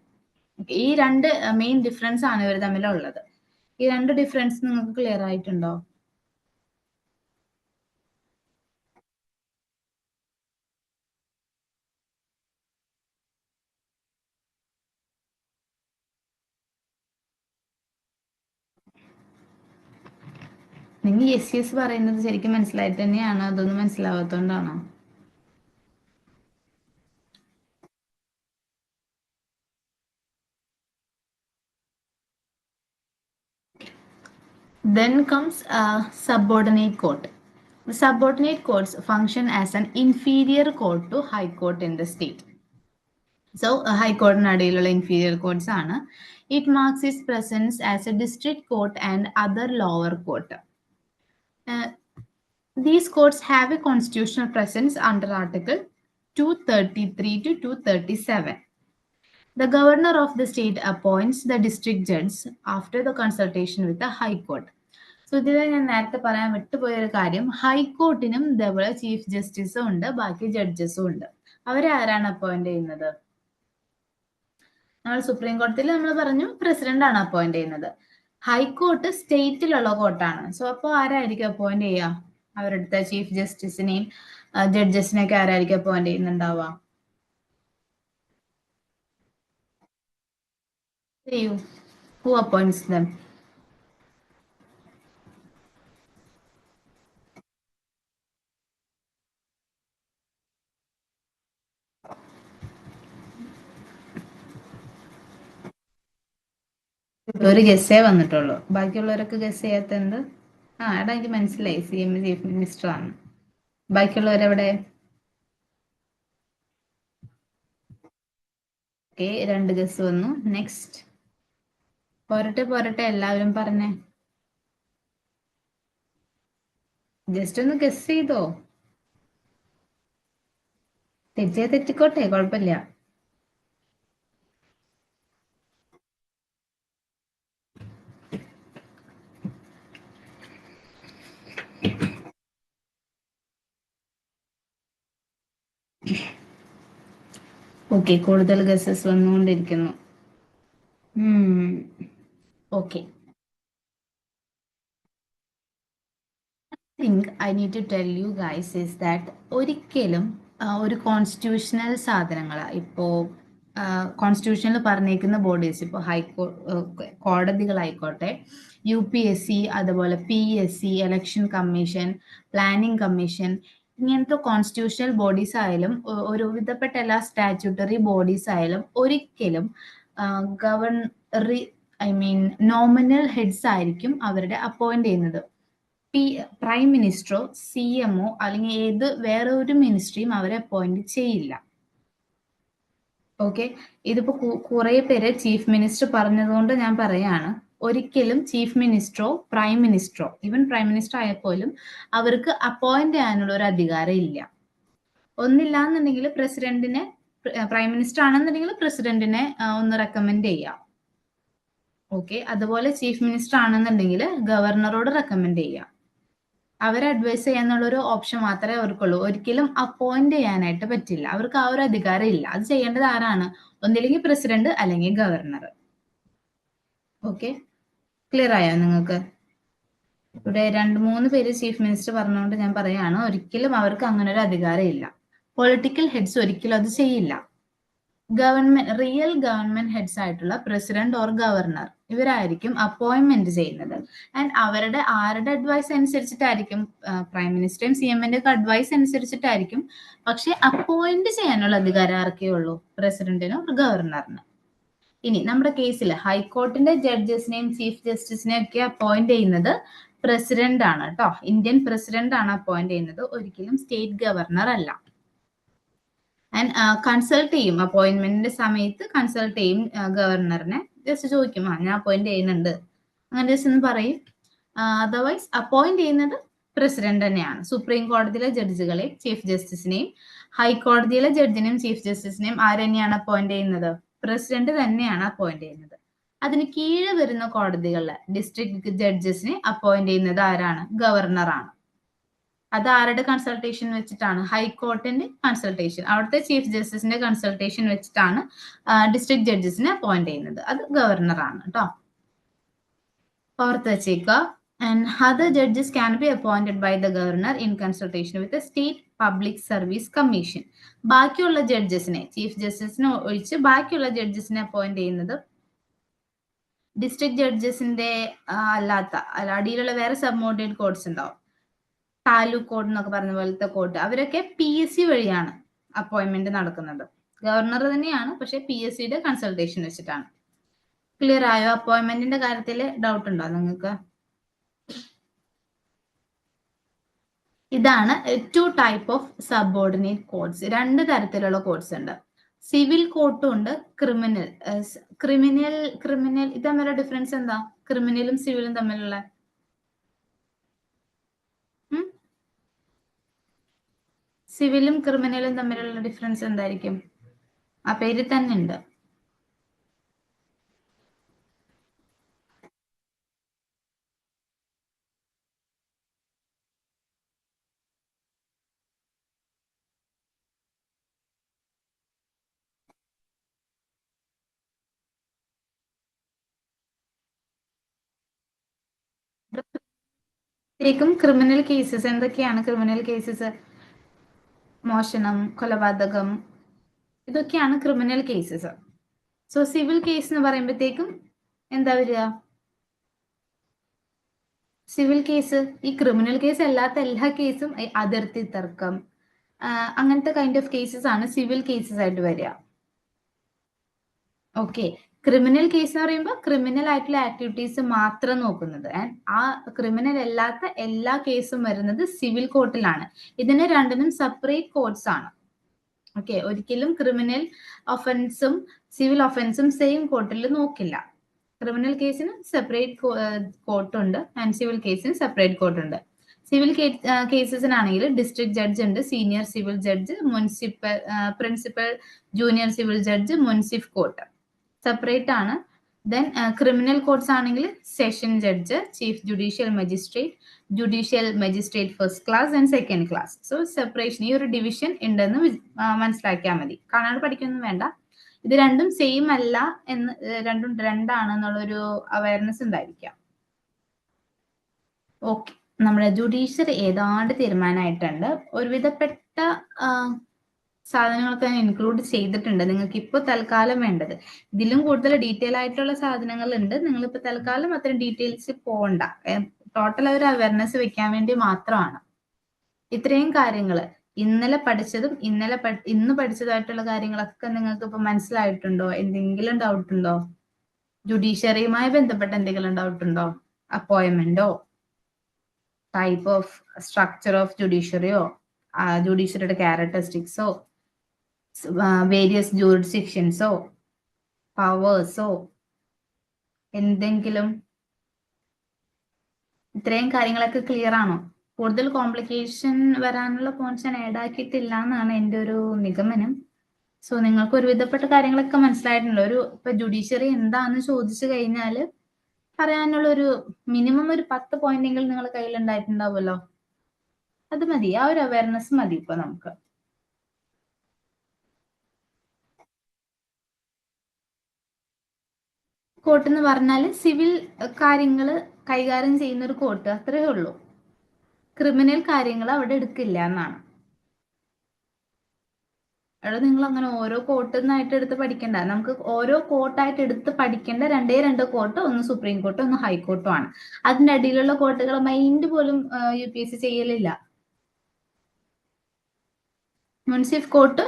ഈ രണ്ട് മെയിൻ ഡിഫറൻസ് ആണ് ഇവർ തമ്മിലുള്ളത്. ഈ രണ്ട് ഡിഫറൻസ് നിങ്ങൾക്ക് ക്ലിയർ ആയിട്ടുണ്ടോ? നിങ്ങൾ യെസ് പറയുന്നത് ശരിക്കും മനസ്സിലായിട്ട് തന്നെയാണോ, അതൊന്നും മനസ്സിലാവാത്തോണ്ടാണോ? Then comes subordinate court. The subordinate courts function as an inferior court to high court in the state. So high court nadiyillulla inferior courts aanu. It marks its presence as a district court and other lower court. These courts have a constitutional presence under Article 233 to 237. The governor of the state appoints the district judge after the consultation with the high court. So ഇതിൽ ഞാൻ നേരത്തെ പറയാൻ വിട്ടുപോയ ഒരു കാര്യം, ഹൈക്കോർട്ടിനും ഇതേപോലെ chief ജസ്റ്റിസും ഉണ്ട്, ബാക്കി ജഡ്ജസും ഉണ്ട്. അവരെ ആരാണ് അപ്പോയിന്റ് ചെയ്യുന്നത്? നമ്മൾ സുപ്രീം കോടതിയിൽ നമ്മൾ പറഞ്ഞു പ്രസിഡന്റ് ആണ് അപ്പോയിന്റ് ചെയ്യുന്നത്. ഹൈക്കോർട്ട് സ്റ്റേറ്റിലുള്ള കോർട്ടാണ്. സോ അപ്പോൾ ആരായിരിക്കും അപ്പോയിന്റ് ചെയ്യുക? അവരുടെ ചീഫ് ജസ്റ്റിസിനെയും ജഡ്ജസിനെയൊക്കെ ആരായിരിക്കും അപ്പോയിന്റ് ചെയ്യുന്നുണ്ടാവുക? Who appoints them? ഒരു ഗസ്സേ വന്നിട്ടുള്ളൂ, ബാക്കിയുള്ളവരൊക്കെ ഗസ് ചെയ്യാത്ത എന്ത്? എടാ എനിക്ക് മനസ്സിലായി, CM ചീഫ് മിനിസ്റ്റർ ആണ്. ബാക്കിയുള്ളവരെവിടെ? ഓക്കെ, 2 ഗസ് വന്നു. നെക്സ്റ്റ്. പോരട്ടെ എല്ലാവരും പറഞ്ഞേ. ജസ്റ്റ് ഒന്ന് ഗസ് ചെയ്തോ. തെറ്റിക്കോട്ടെ, കുഴപ്പമില്ല. ഓക്കെ, കൂടുതൽ ഗസസ് വന്നുകൊണ്ടിരിക്കുന്നു. Okay, think I need to tell you guys is that ഒരിക്കലും ഒരു കോൺസ്റ്റിറ്റ്യൂഷണൽ സാധനങ്ങൾ, ഇപ്പോൾ കോൺസ്റ്റിറ്റ്യൂഷനിൽ പറഞ്ഞേക്കുന്ന ബോഡീസ്, ഇപ്പോൾ കോടതികളായിക്കോട്ടെ, UPSC, അതുപോലെ PSC, election commission, planning commission, ഇങ്ങനത്തെ കോൺസ്റ്റിറ്റ്യൂഷണൽ ബോഡീസ് ആയാലും ഒരു വിധപ്പെട്ട എല്ലാ സ്റ്റാറ്റ്യൂട്ടറി ബോഡീസ് ആയാലും ഒരിക്കലും നോമിനൽ ഹെഡ്സ് ആയിരിക്കും അവരുടെ അപ്പോയിന്റ് ചെയ്യുന്നത്. പ്രൈം മിനിസ്റ്ററോ CMO അല്ലെങ്കിൽ വേറെ ഒരു മിനിസ്ട്രിയും അവരെ അപ്പോയിന്റ് ചെയ്യില്ല. ഓക്കെ, ഇതിപ്പോ കുറെ പേര് ചീഫ് മിനിസ്റ്റർ പറഞ്ഞതുകൊണ്ട് ഞാൻ പറയാണ്, ഒരിക്കലും ചീഫ് മിനിസ്റ്ററോ പ്രൈം മിനിസ്റ്ററോ ഈവൻ പ്രൈം മിനിസ്റ്റർ ആയപ്പോലും അവർക്ക് അപ്പോയിന്റ് ചെയ്യാനുള്ള ഒരു അധികാരം ഇല്ല. ഒന്നില്ല എന്നുണ്ടെങ്കിൽ പ്രസിഡന്റിനെ, പ്രൈം മിനിസ്റ്റർ ആണെന്നുണ്ടെങ്കിൽ പ്രസിഡന്റിനെ ഒന്ന് റെക്കമെൻഡ് ചെയ്യാം. ഓക്കെ, അതുപോലെ ചീഫ് മിനിസ്റ്റർ ആണെന്നുണ്ടെങ്കിൽ ഗവർണറോട് റെക്കമെൻഡ് ചെയ്യാം. അവരെ അഡ്വൈസ് ചെയ്യാന്നുള്ള ഒരു ഓപ്ഷൻ മാത്രമേ അവർക്കുള്ളൂ. ഒരിക്കലും അപ്പോയിന്റ് ചെയ്യാനായിട്ട് പറ്റില്ല. അവർക്ക് ആ ഒരു അധികാരം ഇല്ല. അത് ചെയ്യേണ്ടത് ആരാണ്? ഒന്നില്ലെങ്കിൽ പ്രസിഡന്റ് അല്ലെങ്കിൽ ഗവർണർ. ഓക്കെ, ക്ലിയർ ആയോ നിങ്ങൾക്ക്? ഇവിടെ 2-3 പേര് ചീഫ് മിനിസ്റ്റർ പറഞ്ഞുകൊണ്ട് ഞാൻ പറയാണ്, ഒരിക്കലും അവർക്ക് അങ്ങനെ ഒരു അധികാരം ഇല്ല. പൊളിറ്റിക്കൽ ഹെഡ്സ് ഒരിക്കലും അത് ചെയ്യില്ല. ഗവൺമെന്റ്, റിയൽ ഗവൺമെന്റ് ഹെഡ്സ് ആയിട്ടുള്ള പ്രസിഡന്റ് ഓർ ഗവർണർ, ഇവരായിരിക്കും അപ്പോയിന്റ്മെന്റ് ചെയ്യുന്നത്. ആൻഡ് അവരുടെ ആരുടെ അഡ്വൈസ് അനുസരിച്ചിട്ടായിരിക്കും, പ്രൈം മിനിസ്റ്ററും CM-ന്റെ ഒക്കെ അഡ്വൈസ് അനുസരിച്ചിട്ടായിരിക്കും. പക്ഷെ അപ്പോയിന്റ് ചെയ്യാനുള്ള അധികാരം ആർക്കേ ഉള്ളൂ? പ്രസിഡന്റിനോ ഗവർണറിന്. ഇനി നമ്മുടെ കേസിൽ ഹൈക്കോർട്ടിന്റെ ജഡ്ജസിനെയും ചീഫ് ജസ്റ്റിസിനെയും ഒക്കെ അപ്പോയിന്റ് ചെയ്യുന്നത് പ്രസിഡന്റ് ആണ് കേട്ടോ. ഇന്ത്യൻ പ്രസിഡന്റ് ആണ് അപ്പോയിന്റ് ചെയ്യുന്നത്, ഒരിക്കലും സ്റ്റേറ്റ് ഗവർണർ അല്ല. ആൻഡ് കൺസൾട്ട് ചെയ്യും, അപ്പോയിന്റ്മെന്റിന്റെ സമയത്ത് കൺസൾട്ട് ചെയ്യും ഗവർണറിനെ. ജസ്റ്റ് ചോദിക്കും, ഞാൻ അപ്പോയിന്റ് ചെയ്യുന്നുണ്ട്, അങ്ങനെ ജസ്റ്റ് ഒന്ന് പറയും. അതർവൈസ് അപ്പോയിന്റ് ചെയ്യുന്നത് പ്രസിഡന്റ് തന്നെയാണ്. സുപ്രീം കോടതിയിലെ ജഡ്ജുകളെയും ചീഫ് ജസ്റ്റിസിനെയും ഹൈക്കോടതിയിലെ ജഡ്ജിനെയും ചീഫ് ജസ്റ്റിസിനെയും ആര് തന്നെയാണ് അപ്പോയിന്റ് ചെയ്യുന്നത്? പ്രസിഡന്റ് തന്നെയാണ് അപ്പോയിന്റ് ചെയ്യുന്നത്. അതിന് കീഴെ വരുന്ന കോടതികളിലെ ഡിസ്ട്രിക്ട് ജഡ്ജസിനെ അപ്പോയിന്റ് ചെയ്യുന്നത് ആരാണ്? ഗവർണറാണ്. അത് ആരുടെ കൺസൾട്ടേഷൻ വെച്ചിട്ടാണ്? ഹൈക്കോർട്ടിന്റെ കൺസൾട്ടേഷൻ, അവിടുത്തെ ചീഫ് ജസ്റ്റിസിന്റെ കൺസൾട്ടേഷൻ വെച്ചിട്ടാണ് ഡിസ്ട്രിക്ട് ജഡ്ജസിനെ അപ്പോയിന്റ് ചെയ്യുന്നത്. അത് ഗവർണറാണ് കേട്ടോ, ഓർത്ത് വെച്ചേക്കുക. And other judges can be appointed by the governor in consultation with the state public service commission. ബാക്കിയുള്ള ജഡ്ജസിനെ, ചീഫ് ജസ്റ്റിസിനെ ഒഴിച്ച് ബാക്കിയുള്ള ജഡ്ജസിനെ അപ്പോയിന്റ് ചെയ്യുന്നത് ഡിസ്ട്രിക്ട് ജഡ്ജസിന്റെ അല്ലാത്ത അടിയിലുള്ള വേറെ സബ്മോർഡിനേറ്റ് കോർട്സ് ഉണ്ടാവും, താലൂക്ക് കോർട്ട് എന്നൊക്കെ പറഞ്ഞ പോലത്തെ കോർട്ട്. അവരൊക്കെ PSC വഴിയാണ് അപ്പോയിന്റ്മെന്റ് നടക്കുന്നത്. ഗവർണർ തന്നെയാണ്, പക്ഷെ PSCയുടെ കൺസൾട്ടേഷൻ വെച്ചിട്ടാണ്. ക്ലിയർ ആയോ? അപ്പോയിന്റ്മെന്റിന്റെ കാര്യത്തിൽ ഡൗട്ട് ഉണ്ടോ നിങ്ങൾക്ക്? ഇതാണ് 2 ടൈപ്പ് ഓഫ് സബോർഡിനേറ്റ് കോർട്സ്. 2 തരത്തിലുള്ള കോർട്സ് ഉണ്ട്. സിവിൽ കോർട്ടും ഉണ്ട്, ക്രിമിനൽ. ഇത് തമ്മിലുള്ള ഡിഫറൻസ് എന്താ? ക്രിമിനലും സിവിലും തമ്മിലുള്ള സിവിലും ക്രിമിനലും തമ്മിലുള്ള ഡിഫറൻസ് എന്തായിരിക്കും? ആ പേരിൽ തന്നെ ഉണ്ട്. ക്രിമിനൽ കേസസ് എന്തൊക്കെയാണ്? ക്രിമിനൽ കേസസ് മോഷണം, കൊലപാതകം, ഇതൊക്കെയാണ് criminal cases. So civil case എന്ന് പറയുമ്പോഴത്തേക്കും എന്താ വരിക? സിവിൽ കേസ്, ഈ ക്രിമിനൽ കേസ് അല്ലാത്ത എല്ലാ കേസും, അതിർത്തി തർക്കം, അങ്ങനത്തെ കൈൻഡ് ഓഫ് കേസസ് ആണ് സിവിൽ കേസസ് ആയിട്ട് വരിക. ഓക്കെ, ക്രിമിനൽ കേസ് എന്ന് പറയുമ്പോൾ ക്രിമിനൽ ആയിട്ടുള്ള ആക്ടിവിറ്റീസ് മാത്രം നോക്കുന്നത്. ആൻഡ് ആ ക്രിമിനൽ അല്ലാത്ത എല്ലാ കേസും വരുന്നത് സിവിൽ കോർട്ടിലാണ്. ഇതിന് രണ്ടിനും സെപ്പറേറ്റ് കോർട്സ് ആണ്. ഓക്കെ, ഒരിക്കലും ക്രിമിനൽ ഒഫൻസും സിവിൽ ഒഫൻസും സെയിം കോർട്ടിൽ നോക്കില്ല. ക്രിമിനൽ കേസിന് സെപ്പറേറ്റ് കോർട്ടുണ്ട് ആൻഡ് സിവിൽ കേസിന് സെപ്പറേറ്റ് കോർട്ടുണ്ട്. സിവിൽ കേസസിനാണെങ്കിൽ ഡിസ്ട്രിക്ട് ജഡ്ജ് ഉണ്ട്, senior civil judge, municipal principal, junior civil judge, munsif court separate ആണ്. ദെൻ ക്രിമിനൽ കോർട്സ് ആണെങ്കിൽ session judge, chief judicial magistrate first class and second class. So separation, ഈ ഒരു division ഉണ്ടെന്ന് മനസ്സിലാക്കിയാൽ മതി. കാണാതെ പഠിക്കൊന്നും വേണ്ട. ഇത് രണ്ടും സെയിം അല്ല എന്ന്, രണ്ടും രണ്ടാണെന്നുള്ളൊരു അവയർനെസ് ഉണ്ടായിരിക്കാം. ഓക്കെ, നമ്മുടെ ജുഡീഷ്യറി ഏതാണ്ട് തീരുമാനമായിട്ടുണ്ട്. ഒരുവിധപ്പെട്ട സാധനങ്ങളൊക്കെ ഞാൻ ഇൻക്ലൂഡ് ചെയ്തിട്ടുണ്ട്. നിങ്ങൾക്ക് ഇപ്പോൾ തൽക്കാലം വേണ്ടത്, ഇതിലും കൂടുതൽ ഡീറ്റെയിൽ ആയിട്ടുള്ള സാധനങ്ങൾ ഉണ്ട്. നിങ്ങളിപ്പോൾ തൽക്കാലം അത്രയും ഡീറ്റെയിൽസ് പോകണ്ട. ടോട്ടൽ ഒരു അവയർനെസ് വെക്കാൻ വേണ്ടി മാത്രമാണ്. ഇത്രയും കാര്യങ്ങൾ ഇന്നലെ പഠിച്ചതും ഇന്ന് പഠിച്ചതായിട്ടുള്ള കാര്യങ്ങളൊക്കെ നിങ്ങൾക്ക് ഇപ്പൊ മനസ്സിലായിട്ടുണ്ടോ? എന്തെങ്കിലും ഡൗട്ട് ഉണ്ടോ? ജുഡീഷ്യറിയുമായി ബന്ധപ്പെട്ട എന്തെങ്കിലും ഡൗട്ട് ഉണ്ടോ? അപ്പോയിന്റ്മെന്റോ, ടൈപ്പ് ഓഫ് സ്ട്രക്ചർ ഓഫ് ജുഡീഷ്യറിയോ, ജുഡീഷ്യറിയുടെ ക്യാരക്ടറിസ്റ്റിക്സോ, വേരിയസ് ജൂറിസ്ഡിക്ഷൻസോ പവേഴ്സോ എന്തെങ്കിലും? ഇത്രയും കാര്യങ്ങളൊക്കെ ക്ലിയർ ആണോ? കൂടുതൽ കോംപ്ലിക്കേഷൻ വരാനുള്ള പോയിന്റ്സ് ഞാൻ ആഡ് ആക്കിയിട്ടില്ല എന്നാണ് എൻ്റെ ഒരു നിഗമനം. സോ നിങ്ങൾക്ക് ഒരുവിധപ്പെട്ട കാര്യങ്ങളൊക്കെ മനസ്സിലായിട്ടുണ്ടല്ലോ. ഇപ്പൊ ജുഡീഷ്യറി എന്താന്ന് ചോദിച്ചു കഴിഞ്ഞാൽ പറയാനുള്ള ഒരു മിനിമം ഒരു 10 പോയിന്റെങ്കിലും നിങ്ങളുടെ കയ്യിൽ ഉണ്ടായിട്ടുണ്ടാവുമല്ലോ. അത് മതി, ആ ഒരു അവയർനെസ് മതി ഇപ്പൊ നമുക്ക്. കോർട്ട് എന്ന് പറഞ്ഞാൽ സിവിൽ കാര്യങ്ങൾ കൈകാര്യം ചെയ്യുന്ന ഒരു കോർട്ട്, അത്രയേ ഉള്ളൂ. ക്രിമിനൽ കാര്യങ്ങൾ അവിടെ എടുക്കില്ല എന്നാണ്. അവിടെ നിങ്ങൾ അങ്ങനെ ഓരോ കോർട്ടിന്നായിട്ട് എടുത്ത് പഠിക്കണ്ട. നമുക്ക് ഓരോ കോർട്ടായിട്ട് എടുത്ത് പഠിക്കേണ്ട രണ്ട് കോർട്ട്, ഒന്ന് സുപ്രീം കോർട്ട് ഒന്ന് ഹൈക്കോർട്ടും ആണ്. അതിന്റെ അടിയിലുള്ള കോർട്ടുകൾ മൈൻഡ് പോലും UPSC ചെയ്യലില്ല. മുൻസിഫ് കോർട്ട്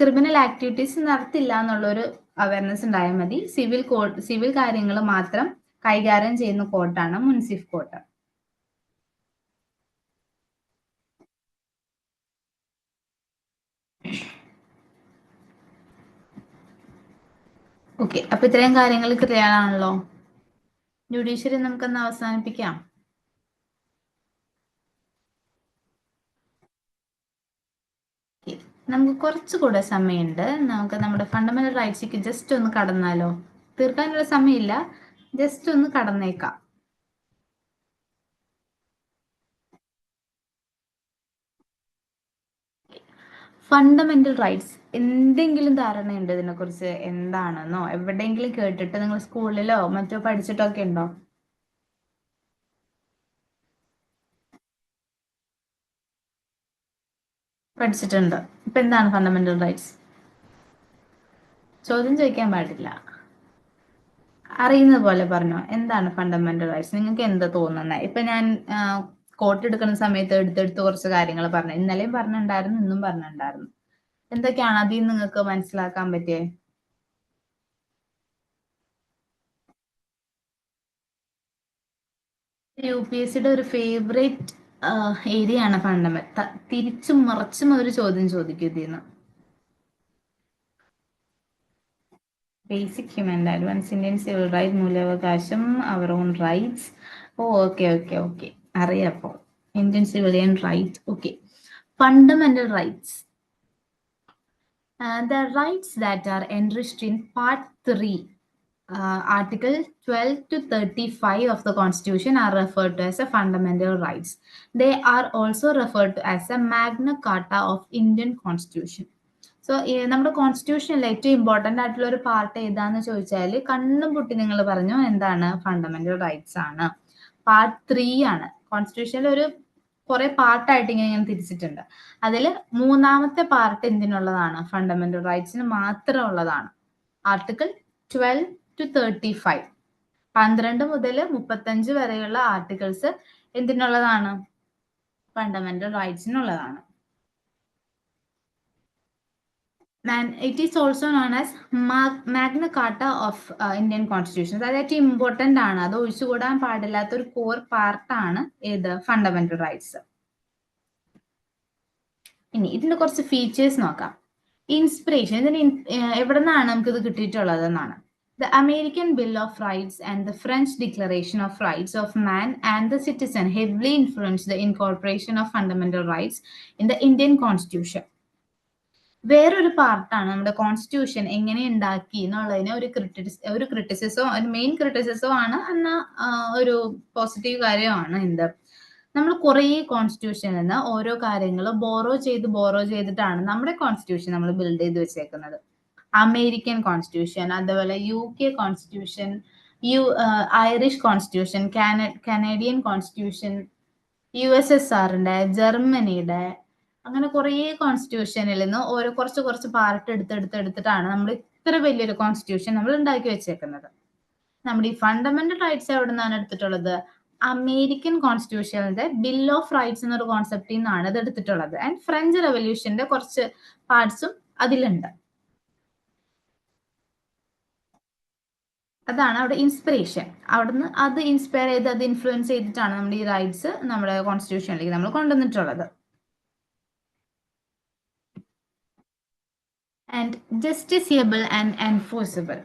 ക്രിമിനൽ ആക്ടിവിറ്റീസ് നടത്തില്ല എന്നുള്ളൊരു അവയർനെസ് ഉണ്ടായാൽ മതി. സിവിൽ കാര്യങ്ങൾ മാത്രം കൈകാര്യം ചെയ്യുന്ന കോർട്ടാണ് മുൻസിഫ് കോർട്ട്. ഓക്കെ, അപ്പൊ ഇത്രയും കാര്യങ്ങൾ ക്ലിയർ ആണല്ലോ. ജുഡീഷ്യറി നമുക്കൊന്ന് അവസാനിപ്പിക്കാം. നമുക്ക് കുറച്ചുകൂടെ സമയമുണ്ട്. നമുക്ക് നമ്മുടെ ഫണ്ടമെന്റൽ റൈറ്റ്സിലേക്ക് ജസ്റ്റ് ഒന്ന് കടന്നാലോ? തീർക്കാനുള്ള സമയമില്ല, ജസ്റ്റ് ഒന്ന് കടന്നേക്കാം. ഫണ്ടമെന്റൽ റൈറ്റ്സ് എന്തെങ്കിലും ധാരണയുണ്ടോ ഇതിനെക്കുറിച്ച്? എന്താണെന്നോ എവിടെയെങ്കിലും കേട്ടിട്ട് നിങ്ങൾ സ്കൂളിലോ മറ്റോ പഠിച്ചിട്ടൊക്കെ ഉണ്ടോ? പഠിച്ചിട്ടുണ്ട്. ഇപ്പൊ എന്താണ് ഫണ്ടമെന്റൽ റൈറ്റ്സ്? ചോദ്യം ചോദിക്കാൻ പാടില്ല, അറിയുന്നത് പോലെ പറഞ്ഞോ. എന്താണ് ഫണ്ടമെന്റൽ റൈറ്റ്സ്? നിങ്ങൾക്ക് എന്താ തോന്നുന്നത്? ഇപ്പൊ ഞാൻ കോട്ട് എടുക്കുന്ന സമയത്ത് എടുത്തെടുത്ത് കുറച്ച് കാര്യങ്ങൾ പറഞ്ഞു. ഇന്നലെയും പറഞ്ഞിട്ടുണ്ടായിരുന്നു, ഇന്നും പറഞ്ഞിട്ടുണ്ടായിരുന്നു. എന്തൊക്കെയാണ് അതിൽ നിന്ന് നിങ്ങൾക്ക് മനസ്സിലാക്കാൻ പറ്റിയേ? UPSCയുടെ ഒരു ഫേവറേറ്റ് ഏരിയ ആണ് ഫണ്ടമെന്റൽ. തിരിച്ചും മറിച്ചും ഒരു ചോദ്യം ചോദിക്കും ഇതിന്ന്. Basic human advance Indian civil right, മൂല്യാവകാശം, our own rights. Okay okay okay, അറിയാപ്പോ Indian civilian right. Okay, fundamental rights. The rights that are enriched in Part 3, Article 12 to 35 of the Constitution are referred to as a fundamental rights. They are also referred to as a Magna Carta of Indian Constitution. So നമ്മുടെ കോൺസ്റ്റിറ്റ്യൂഷനിൽ ഏറ്റവും important ആയിട്ടുള്ള ഒരു part ഏതാന്ന് ചോദിച്ചാൽ കണ്ണും പൊട്ടി നിങ്ങൾ പറഞ്ഞു എന്താണ്? ഫണ്ടമെന്റൽ റൈറ്റ്സ് ആണ്. പാർട്ട് 3 ആണ്. കോൺസ്റ്റിറ്റ്യൂഷനിൽ ഒരു കുറെ പാർട്ടായിട്ട് ഇങ്ങനെ തിരിച്ചിട്ടുണ്ട്. അതിൽ മൂന്നാമത്തെ പാർട്ട് എന്തിനുള്ളതാണ്? ഫണ്ടമെന്റൽ റൈറ്റ്സിന് മാത്രം ഉള്ളതാണ്. ആർട്ടിക്കിൾ 12 to 35, 12 മുതൽ 35 വരെയുള്ള ആർട്ടിക്കിൾസ് എന്തിനുള്ളതാണ്? ഫണ്ടമെന്റൽ റൈറ്റ്സിനുള്ളതാണ്. It is also known as Magna Carta of Indian Constitution. അതായത് ഏറ്റവും ഇമ്പോർട്ടൻ്റ് ആണ്, അത് ഒഴിച്ചുകൂടാൻ പാടില്ലാത്ത ഒരു കോർ പാർട്ടാണ് ഏത്? Fundamental rights. ഇനി ഇതിന്റെ കുറച്ച് ഫീച്ചേഴ്സ് നോക്കാം. ഇൻസ്പിറേഷൻ, ഇതിന് എവിടെ നിന്നാണ് നമുക്കിത് കിട്ടിയിട്ടുള്ളത് എന്നാണ്. The American Bill of Rights and the French Declaration of Rights of Man and the Citizen heavily influenced the incorporation of fundamental rights in the Indian Constitution. വേറൊരു പാർട്ടാണ് നമ്മുടെ കോൺസ്റ്റിറ്റ്യൂഷൻ എങ്ങനെ ഉണ്ടാക്കി എന്നുള്ളതിന് ഒരു ക്രിറ്റിസിസോ, ഒരു മെയിൻ ക്രിറ്റിസിസോ ആണ്, എന്നാൽ ഒരു പോസിറ്റീവ് കാര്യമാണ്. എന്ത്? നമ്മൾ കുറേ കോൺസ്റ്റിറ്റ്യൂഷനിൽ നിന്ന് ഓരോ കാര്യങ്ങൾ ബോറോ ചെയ്തിട്ടാണ് നമ്മുടെ കോൺസ്റ്റിറ്റ്യൂഷൻ നമ്മൾ ബിൽഡ് ചെയ്ത് വെച്ചേക്കുന്നത്. അമേരിക്കൻ കോൺസ്റ്റിറ്റ്യൂഷൻ, അതുപോലെ UK constitution, Irish constitution, Canadian constitution, USSRന്റെ, ജർമ്മനിയുടെ, അങ്ങനെ കുറേ കോൺസ്റ്റിറ്റ്യൂഷനിൽ നിന്ന് ഓരോ കുറച്ച് പാർട്ട് എടുത്തിട്ടാണ് നമ്മൾ ഇത്ര വലിയൊരു കോൺസ്റ്റിറ്റ്യൂഷൻ നമ്മൾ ഉണ്ടാക്കി വെച്ചേക്കുന്നത്. നമ്മുടെ ഈ ഫണ്ടമെന്റൽ റൈറ്റ്സ് എവിടെ നിന്നാണ് എടുത്തിട്ടുള്ളത്? അമേരിക്കൻ കോൺസ്റ്റിറ്റ്യൂഷന്റെ ബിൽ ഓഫ് റൈറ്റ്സ് എന്നൊരു കോൺസെപ്റ്റിൽ നിന്നാണ് ഇത് എടുത്തിട്ടുള്ളത്. ആൻഡ് ഫ്രഞ്ച് റെവല്യൂഷന്റെ കുറച്ച് പാർട്സും അതിലുണ്ട്. അതാണ് അവിടെ ഇൻസ്പിറേഷൻ. അവിടുന്ന് അത് ഇൻസ്പയർ ചെയ്ത് അത് ഇൻഫ്ലുവൻസ് ചെയ്തിട്ടാണ് നമ്മുടെ ഈ റൈറ്റ്സ് നമ്മുടെ കോൺസ്റ്റിറ്റ്യൂഷനിലേക്ക് നമ്മൾ കൊണ്ടുവന്നിട്ടുള്ളത്. and justiciable and enforceable.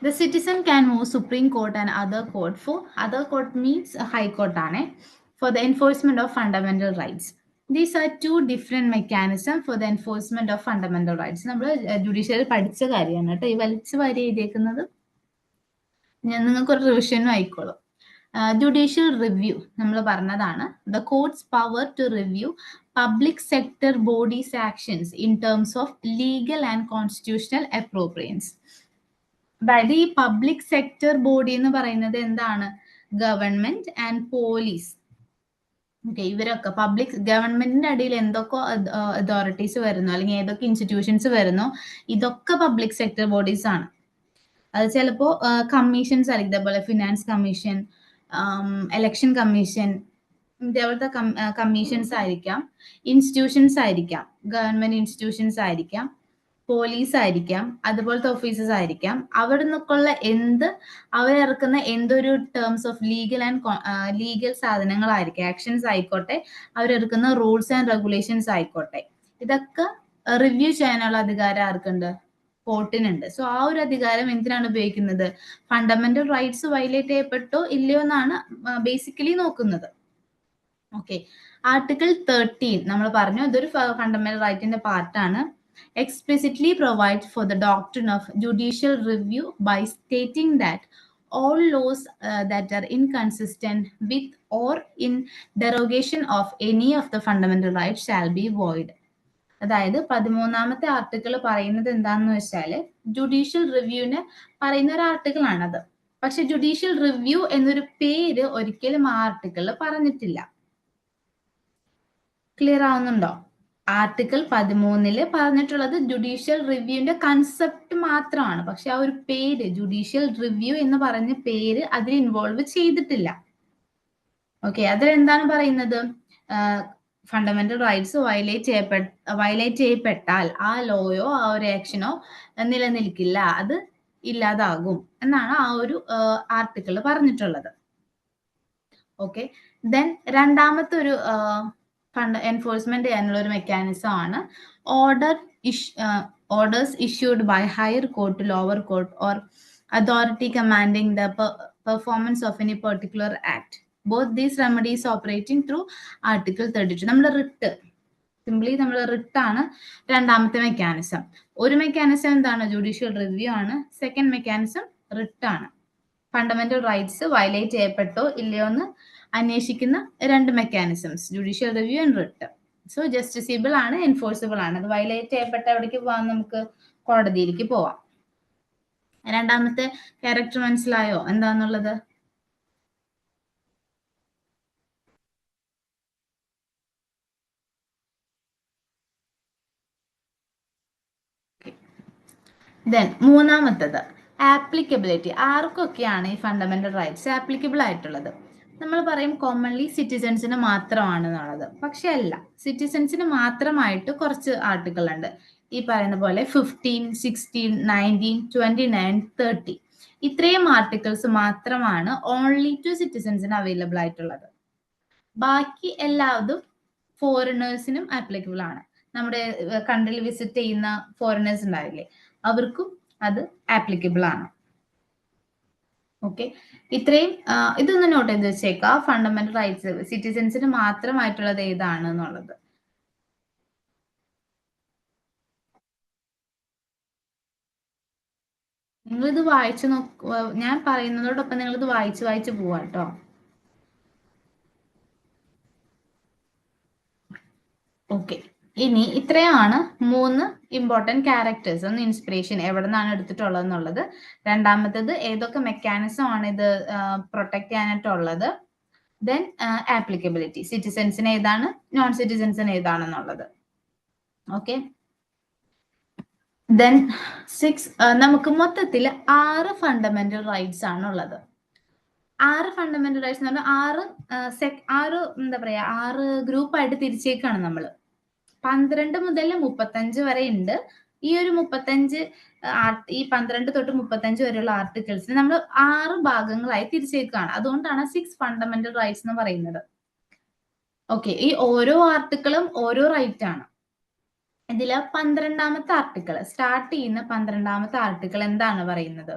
The citizen can move Supreme Court and other court. For other court means a high court for the enforcement of fundamental rights. These are two different mechanisms for the enforcement of fundamental rights. നമ്മൾ judiciary പഠിച്ച കാര്യമാണ് കേട്ടോ ഈ വലിച്ചു വാരി എഴുതിയേക്കുന്നത്. നിങ്ങൾക്കൊരു റിവിഷനും ആയിക്കോളും. Judicial review നമ്മൾ പറഞ്ഞതാണ്. The court's power to review public sector bodies actions in terms of legal and constitutional appropriateness. അതായത് ഈ പബ്ലിക് സെക്ടർ ബോഡി എന്ന് പറയുന്നത് എന്താണ്? Government and police. ഓക്കെ, ഇവരൊക്കെ പബ്ലിക് ഗവൺമെന്റിന്റെ അടിയിൽ എന്തൊക്കെ അതോറിറ്റീസ് വരുന്നോ അല്ലെങ്കിൽ ഏതൊക്കെ ഇൻസ്റ്റിറ്റ്യൂഷൻസ് വരുന്നോ ഇതൊക്കെ പബ്ലിക് സെക്ടർ ബോഡീസ് ആണ്. അത് ചിലപ്പോ കമ്മീഷൻസ് ആയിരിക്കും, ഇതേപോലെ ഫിനാൻസ് കമ്മീഷൻ, ഇലക്ഷൻ കമ്മീഷൻ, ഇതേപോലത്തെ കമ്മീഷൻസ് ആയിരിക്കാം, ഇൻസ്റ്റിറ്റ്യൂഷൻസ് ആയിരിക്കാം, ഗവൺമെന്റ് ഇൻസ്റ്റിറ്റ്യൂഷൻസ് ആയിരിക്കാം, പോലീസ് ആയിരിക്കാം, അതുപോലത്തെ ഓഫീസേഴ്സ് ആയിരിക്കാം. അവിടെ നിന്നൊക്കെയുള്ള അവരിറക്കുന്ന എന്തൊരു ടേംസ് ഓഫ് ലീഗൽ സാധനങ്ങളായിരിക്കും, ആക്ഷൻസ് ആയിക്കോട്ടെ, അവരിറക്കുന്ന റൂൾസ് ആൻഡ് റെഗുലേഷൻസ് ആയിക്കോട്ടെ, ഇതൊക്കെ റിവ്യൂ ചെയ്യാനുള്ള അധികാരം ആർക്കുണ്ട്? കോർട്ടിനുണ്ട്. സോ ആ ഒരു അധികാരം എന്തിനാണ് ഉപയോഗിക്കുന്നത്? ഫണ്ടമെന്റൽ റൈറ്റ്സ് വയലേറ്റ് ചെയ്യപ്പെട്ടോ ഇല്ലയോ എന്നാണ് ബേസിക്കലി നോക്കുന്നത്. ഓക്കെ, ആർട്ടിക്കിൾ 13 നമ്മൾ പറഞ്ഞു, ഇതൊരു ഫണ്ടമെന്റൽ റൈറ്റിന്റെ പാർട്ടാണ്. Explicitly provides for the doctrine of judicial review by stating that all laws that are inconsistent with or in derogation of any of the fundamental rights shall be void. അതായത് 13ാമത്തെ article പറയുന്നത് എന്താണെന്ന് വെച്ചാൽ judicial റിവ്യൂവിന് പറയുന്ന ഒരു article ആണത്. പക്ഷെ judicial review എന്നൊരു പേര് ഒരിക്കലും ആ ആർട്ടിക്കിളിൽ പറഞ്ഞിട്ടില്ല. ക്ലിയർ ആവുന്നുണ്ടോ? ആർട്ടിക്കിൾ 13 പറഞ്ഞിട്ടുള്ളത് ജുഡീഷ്യൽ റിവ്യൂവിന്റെ കൺസെപ്റ്റ് മാത്രമാണ്. പക്ഷെ ആ ഒരു പേര് ജുഡീഷ്യൽ റിവ്യൂ എന്ന് പറഞ്ഞ പേര് അതിൽ ഇൻവോൾവ് ചെയ്തിട്ടില്ല. ഓക്കെ, അതിലെന്താണ് പറയുന്നത്? ഫണ്ടമെന്റൽ റൈറ്റ്സ് വയലേറ്റ് ചെയ്യപ്പെട്ടാൽ ആ ലോയോ ആ ഒരു ആക്ഷനോ നിലനിൽക്കില്ല, അത് ഇല്ലാതാകും എന്നാണ് ആ ഒരു ആർട്ടിക്കിൾ പറഞ്ഞിട്ടുള്ളത്. ഓക്കെ, ദെൻ രണ്ടാമത്തെ ഒരു എൻഫോഴ്സ്മെന്റ് ചെയ്യാനുള്ള ഒരു മെക്കാനിസം ആണ് orders issued by higher court, lower court or authority commanding the performance of any particular act. Both these remedies operating through article 32. നമ്മുടെ റിട്ട് ആണ് രണ്ടാമത്തെ മെക്കാനിസം. ഒരു മെക്കാനിസം എന്താണ്? ജുഡീഷ്യൽ റിവ്യൂ ആണ്. സെക്കൻഡ് മെക്കാനിസം റിട്ട് ആണ്. Fundamental rights violate ചെയ്യപ്പെട്ടോ ഇല്ലയോ എന്ന് അന്വേഷിക്കുന്ന രണ്ട് mechanisms, judicial review and writ. So justiciable ആണ്, എൻഫോഴ്സിബിൾ ആണ്. അത് വയലേറ്റ് ചെയ്യപ്പെട്ട എവിടേക്ക് പോവാൻ? നമുക്ക് കോടതിയിലേക്ക് പോവാം. രണ്ടാമത്തെ ക്യാരക്ടർ മനസ്സിലായോ എന്താന്നുള്ളത്? ദെൻ മൂന്നാമത്തത് ആപ്ലിക്കബിലിറ്റി. ആർക്കൊക്കെയാണ് ഈ ഫണ്ടമെന്റൽ റൈറ്റ്സ് ആപ്ലിക്കബിൾ ആയിട്ടുള്ളത്? നമ്മൾ പറയും കോമൺലി സിറ്റിസൺസിന് മാത്രമാണ് എന്നുള്ളത്. പക്ഷെ അല്ല, സിറ്റിസൺസിന് മാത്രമായിട്ട് കുറച്ച് ആർട്ടിക്കിൾ ഉണ്ട്. ഈ പറയുന്ന പോലെ 15, 16, 19, 29, 30 ഇത്രയും ആർട്ടിക്കിൾസ് മാത്രമാണ് ഓൺലി ടു സിറ്റിസൺസിന് അവൈലബിൾ ആയിട്ടുള്ളത്. ബാക്കി എല്ലാതും ഫോറിനേഴ്സിനും ആപ്ലിക്കബിൾ ആണ്. നമ്മുടെ കൺട്രിയിൽ വിസിറ്റ് ചെയ്യുന്ന ഫോറിനേഴ്സ് ഉണ്ടാവില്ലേ, അവർക്കും അത് ആപ്ലിക്കബിൾ ആണ്. ഓക്കെ, ഇത്രയും ഇതൊന്ന് നോട്ട് ചെയ്ത് വെച്ചേക്കാം. ഫണ്ടമെന്റൽ റൈറ്റ്സ് സിറ്റിസൺസിന് മാത്രമായിട്ടുള്ളത് ഏതാണ് എന്നുള്ളത്. നിങ്ങളിത് വായിച്ചു ഞാൻ പറയുന്നതോടൊപ്പം നിങ്ങളിത് വായിച്ചു പോവാ കേട്ടോ. ഓക്കെ, ഇനി ഇത്രയാണ് 3 ഇമ്പോർട്ടൻറ്റ് ക്യാരക്ടേഴ്സ്. ഒന്ന് ഇൻസ്പിറേഷൻ, എവിടെ നിന്നാണ് എടുത്തിട്ടുള്ളത് എന്നുള്ളത്. രണ്ടാമത്തേത് ഏതൊക്കെ മെക്കാനിസം ആണ് ഇത് പ്രൊട്ടക്ട് ചെയ്യാനായിട്ടുള്ളത്. ദെൻ ആപ്ലിക്കബിലിറ്റി, സിറ്റിസൺസിന് ഏതാണ്, നോൺ സിറ്റിസൺസിന് ഏതാണെന്നുള്ളത്. ഓക്കെ, ദെൻ 6 നമുക്ക് മൊത്തത്തിൽ 6 ഫണ്ടമെന്റൽ റൈറ്റ്സ് ആണ് ഉള്ളത്. 6 ഫണ്ടമെന്റൽ റൈറ്റ്സ് എന്ന് പറഞ്ഞാൽ 6 ഗ്രൂപ്പായിട്ട് തിരിച്ചേക്കാണ് നമ്മൾ. 12 മുതൽ 35 വരെ ഉണ്ട്. ഈ ഒരു 35 ഈ 12 തൊട്ട് 35 വരെയുള്ള ആർട്ടിക്കിൾസിന് നമ്മൾ 6 ഭാഗങ്ങളായി തിരിച്ചേക്കാണ്. അതുകൊണ്ടാണ് 6 ഫണ്ടമെന്റൽ റൈറ്റ്സ് എന്ന് പറയുന്നത്. ഓക്കെ, ഈ ഓരോ ആർട്ടിക്കിളും ഓരോ റൈറ്റ് ആണ്. ഇതില് 12ാമത്തെ ആർട്ടിക്കിൾ സ്റ്റാർട്ട് ചെയ്യുന്ന 12ാമത്തെ ആർട്ടിക്കിൾ എന്താണ് പറയുന്നത്?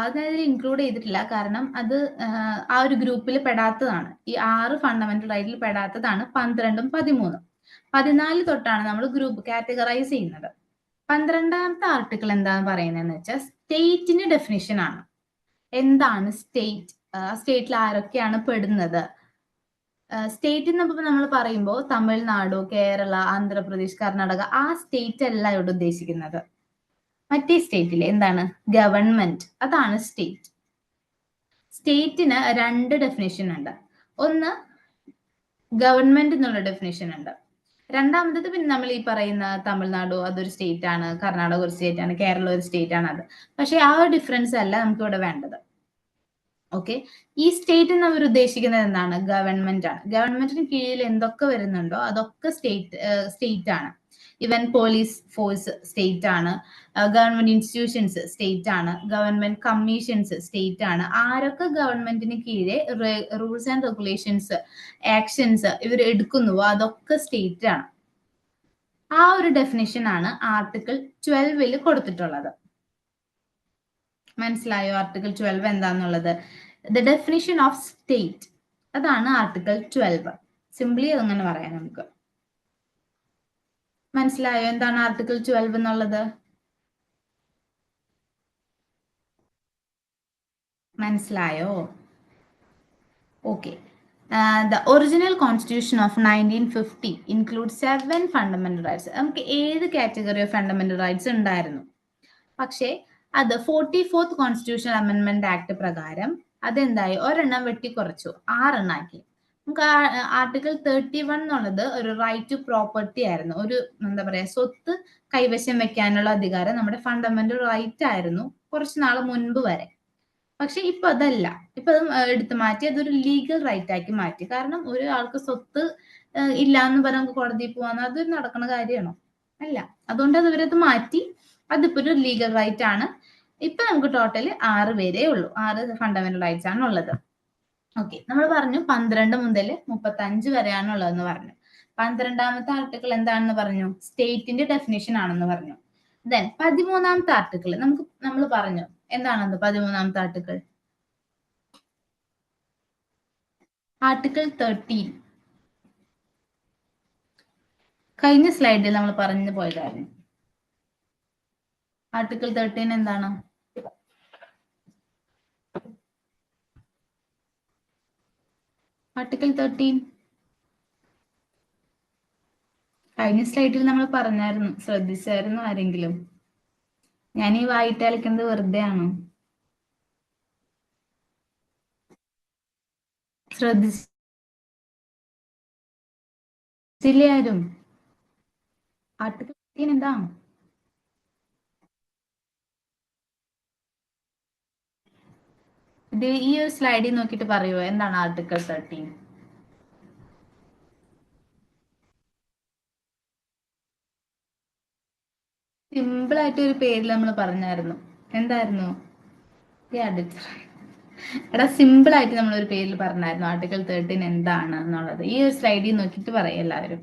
അതായത് ഇൻക്ലൂഡ് ചെയ്തിട്ടില്ല, കാരണം അത് ആ ഒരു ഗ്രൂപ്പിൽ പെടാത്തതാണ്. ഈ 6 ഫണ്ടമെന്റൽ റൈറ്റിൽ പെടാത്തതാണ് 12ഉം 13ഉം. 14 തൊട്ടാണ് നമ്മൾ ഗ്രൂപ്പ് കാറ്റഗറൈസ് ചെയ്യുന്നത്. 12ാമത്തെ ആർട്ടിക്കിൾ എന്താണ് പറയുന്നതെന്ന് വെച്ചാൽ സ്റ്റേറ്റിന്റെ ഡെഫിനിഷൻ ആണ്. എന്താണ് സ്റ്റേറ്റ്? സ്റ്റേറ്റിൽ ആരൊക്കെയാണ് പെടുന്നത്? സ്റ്റേറ്റ് എന്നപ്പോൾ നമ്മൾ പറയുമ്പോൾ തമിഴ്നാട്, കേരള, ആന്ധ്രാപ്രദേശ്, കർണാടക ആ സ്റ്റേറ്റ് അല്ല ഇവിടെ ഉദ്ദേശിക്കുന്നത്. മറ്റേ സ്റ്റേറ്റിലെ എന്താണ്? ഗവൺമെന്റ്, അതാണ് സ്റ്റേറ്റ്. സ്റ്റേറ്റിന് 2 ഡെഫിനേഷൻ ഉണ്ട്. ഒന്ന് ഗവൺമെന്റ് എന്നുള്ള ഡെഫിനേഷൻ ഉണ്ട്. രണ്ടാമത്തത് പിന്നെ നമ്മൾ ഈ പറയുന്ന തമിഴ്നാടോ അതൊരു സ്റ്റേറ്റ് ആണ്, കർണാടക ഒരു സ്റ്റേറ്റ് ആണ്, കേരള ഒരു സ്റ്റേറ്റ് ആണ്. അത് പക്ഷെ ആ ഒരു ഡിഫറൻസ് അല്ല നമുക്ക് ഇവിടെ വേണ്ടത്. ഓക്കെ, ഈ സ്റ്റേറ്റ് എന്ന് അവർ ഉദ്ദേശിക്കുന്നത് എന്താണ്? ഗവൺമെന്റ് ആണ്. ഗവൺമെന്റിന് കീഴിൽ എന്തൊക്കെ വരുന്നുണ്ടോ അതൊക്കെ സ്റ്റേറ്റ് ആണ്. ഇവൻ പോലീസ് ഫോഴ്സ് സ്റ്റേറ്റ് ആണ്, ഗവൺമെന്റ് ഇൻസ്റ്റിറ്റ്യൂഷൻസ് സ്റ്റേറ്റ് ആണ്, ഗവൺമെന്റ് കമ്മീഷൻസ് സ്റ്റേറ്റ് ആണ്. ആരൊക്കെ ഗവൺമെന്റിന് കീഴെ റൂൾസ് ആൻഡ് റെഗുലേഷൻസ് ആക്ഷൻസ് ഇവർ എടുക്കുന്നുവോ അതൊക്കെ സ്റ്റേറ്റ് ആണ്. ആ ഒരു ഡെഫിനിഷൻ ആണ് ആർട്ടിക്കിൾ 12 കൊടുത്തിട്ടുള്ളത്. മനസ്സിലായോ ആർട്ടിക്കിൾ 12 എന്താന്നുള്ളത്? ദ ഡെഫിനിഷൻ ഓഫ് സ്റ്റേറ്റ്, അതാണ് ആർട്ടിക്കിൾ 12. സിംപ്ലി അതങ്ങനെ പറയാം നമുക്ക്. മനസ്സിലായോ എന്താണ് ആർട്ടിക്കിൾ 12 എന്നുള്ളത്? മനസ്സിലായോ? Okay. The original constitution of 1950 includes 7 fundamental rights. നമുക്ക് 7 കാറ്റഗറി ഓഫ് ഫണ്ടമെന്റൽ റൈറ്റ്സ് ഉണ്ടായിരുന്നു. പക്ഷേ അത് 44th കോൺസ്റ്റിറ്റ്യൂഷണൽ അമെന്റ്മെന്റ് ആക്ട് പ്രകാരം അതെന്തായി? ഒരെണ്ണം വെട്ടിക്കുറച്ചു, 6 എണ്ണാക്കി. നമുക്ക് ആർട്ടിക്കിൾ 31 എന്നുള്ളത് ഒരു റൈറ്റ് ടു പ്രോപ്പർട്ടി ആയിരുന്നു. ഒരു എന്താ പറയാ, സ്വത്ത് കൈവശം വെക്കാനുള്ള അധികാരം നമ്മുടെ ഫണ്ടമെന്റൽ റൈറ്റ് ആയിരുന്നു കുറച്ചു നാൾ മുൻപ് വരെ. പക്ഷെ ഇപ്പൊ അതല്ല. ഇപ്പൊ അത് എടുത്തു മാറ്റി അതൊരു ലീഗൽ റൈറ്റ് ആക്കി മാറ്റി. കാരണം ഒരാൾക്ക് സ്വത്ത് ഇല്ല എന്ന് പറഞ്ഞ് നമുക്ക് കോടതിയിൽ പോവാന്ന് അതൊരു നടക്കുന്ന കാര്യമാണോ? അല്ല. അതുകൊണ്ട് അത് ഇവരത് മാറ്റി. അതിപ്പോ ഒരു ലീഗൽ റൈറ്റ് ആണ്. ഇപ്പൊ നമുക്ക് ടോട്ടൽ 6 പേരേ ഉള്ളൂ. 6 ഫണ്ടമെന്റൽ റൈറ്റ്സ് ആണ് ഉള്ളത്. ഓക്കെ, നമ്മൾ പറഞ്ഞു 12 മുതൽ 35 വരെയാണ് ഉള്ളതെന്ന് പറഞ്ഞു. 12ാമത്തെ ആർട്ടിക്കിൾ എന്താണെന്ന് പറഞ്ഞു? സ്റ്റേറ്റിന്റെ ഡെഫിനിഷൻ ആണെന്ന് പറഞ്ഞു. ദെൻ 13ാമത്തെ ആർട്ടിക്കിൾ നമ്മൾ പറഞ്ഞു എന്താണെന്ന്. 13ാമത്തെ ആർട്ടിക്കിൾ ആർട്ടിക്കിൾ 13 കഴിഞ്ഞ സ്ലൈഡിൽ നമ്മൾ പറഞ്ഞു പോയതായിരുന്നു. ആർട്ടിക്കിൾ 13 എന്താണ്? ആർട്ടിക്കിൾ 13 കഴിഞ്ഞ സ്ലൈഡിൽ നമ്മൾ പറഞ്ഞായിരുന്നു. ശ്രദ്ധിച്ചായിരുന്നു ആരെങ്കിലും? ഞാൻ ഈ വായിട്ട് അലക്കുന്നത് വെറുതെ ആണോ? ശ്രദ്ധിച്ചില്ലേ ആരും? ആർട്ടിക്കിൾ 13 എന്താ? ഇത് ഈ ഒരു സ്ലൈഡിൽ നോക്കിയിട്ട് പറയുമോ എന്താണ് ആർട്ടിക്കിൾ 13? സിമ്പിൾ ആയിട്ട് ഒരു പേരിൽ നമ്മൾ പറഞ്ഞായിരുന്നു. എന്തായിരുന്നു? എടാ, സിമ്പിൾ ആയിട്ട് നമ്മൾ ഒരു പേരിൽ പറഞ്ഞായിരുന്നു ആർട്ടിക്കിൾ 13 എന്താണ് എന്നുള്ളത്. ഈ ഒരു സ്ലൈഡിൽ നോക്കിയിട്ട് പറയും എല്ലാവരും.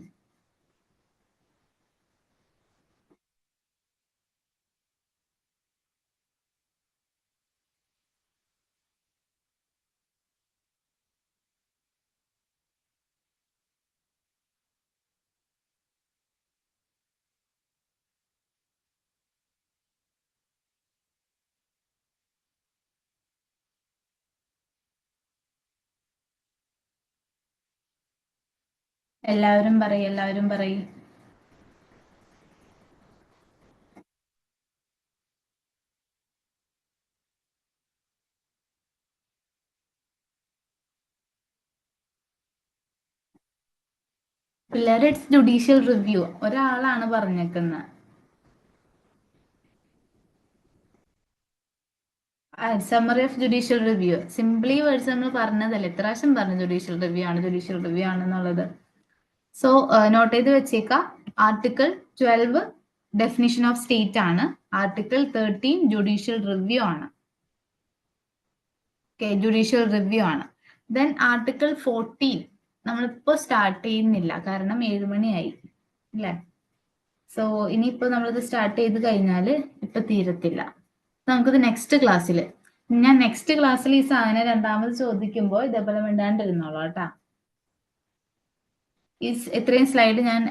എല്ലാവരും പറയും, എല്ലാവരും പറയും. പിള്ളേർ ഇറ്റ്സ് ജുഡീഷ്യൽ റിവ്യൂ ഒരാളാണ് പറഞ്ഞേക്കുന്നത്. Summary of judicial review simply words നമ്മൾ പറഞ്ഞതല്ലേ, എത്ര പ്രാവശ്യം പറഞ്ഞു ജുഡീഷ്യൽ റിവ്യൂ ആണ്, ജുഡീഷ്യൽ റിവ്യൂ ആണെന്നുള്ളത്. സോ നോട്ട് ചെയ്ത് വെച്ചേക്കാം. ആർട്ടിക്കിൾ 12 ഡെഫിനിഷൻ ഓഫ് സ്റ്റേറ്റ് ആണ്. ആർട്ടിക്കിൾ 13 ജുഡീഷ്യൽ റിവ്യൂ ആണ്. ഓക്കെ, ജുഡീഷ്യൽ റിവ്യൂ ആണ്. ദെൻ ആർട്ടിക്കിൾ 14 നമ്മളിപ്പോ സ്റ്റാർട്ട് ചെയ്യുന്നില്ല, കാരണം 7 മണിയായി അല്ലേ? സോ ഇനിയിപ്പോ നമ്മളിത് സ്റ്റാർട്ട് ചെയ്ത് കഴിഞ്ഞാൽ ഇപ്പൊ തീരത്തില്ല. നമുക്കിത് നെക്സ്റ്റ് ക്ലാസ്സിൽ, ഞാൻ നെക്സ്റ്റ് ക്ലാസ്സിൽ ഈ സാധനം രണ്ടാമത് ചോദിക്കുമ്പോൾ ഇതേപോലെ മിണ്ടാണ്ടിരുന്നോളൂ കേട്ടാ. ഈ ഇത്രയും സ്ലൈഡ് ഞാൻ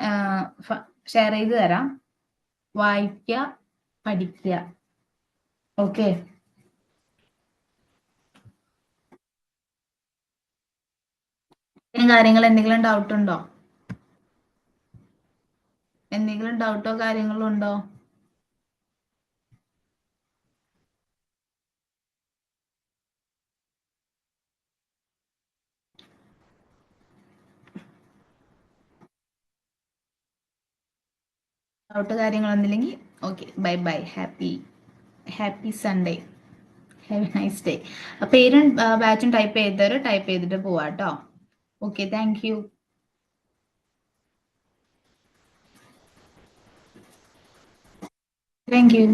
ഷെയർ ചെയ്ത് തരാം. വായിക്കുക, പഠിക്കുക. ഓക്കെ. കാര്യങ്ങൾ എന്തെങ്കിലും ഡൗട്ട് ഉണ്ടോ? എന്തെങ്കിലും ഡൗട്ടോ കാര്യങ്ങളോ ഉണ്ടോ? ഡൗട്ട് കാര്യങ്ങളൊന്നുമില്ലെങ്കിൽ okay, bye bye. Happy Sunday. Have a nice day. പേരും ബാച്ചും ടൈപ്പ് ചെയ്തവര് ടൈപ്പ് ചെയ്തിട്ട് പോവാട്ടോ. Okay, thank you. Thank U.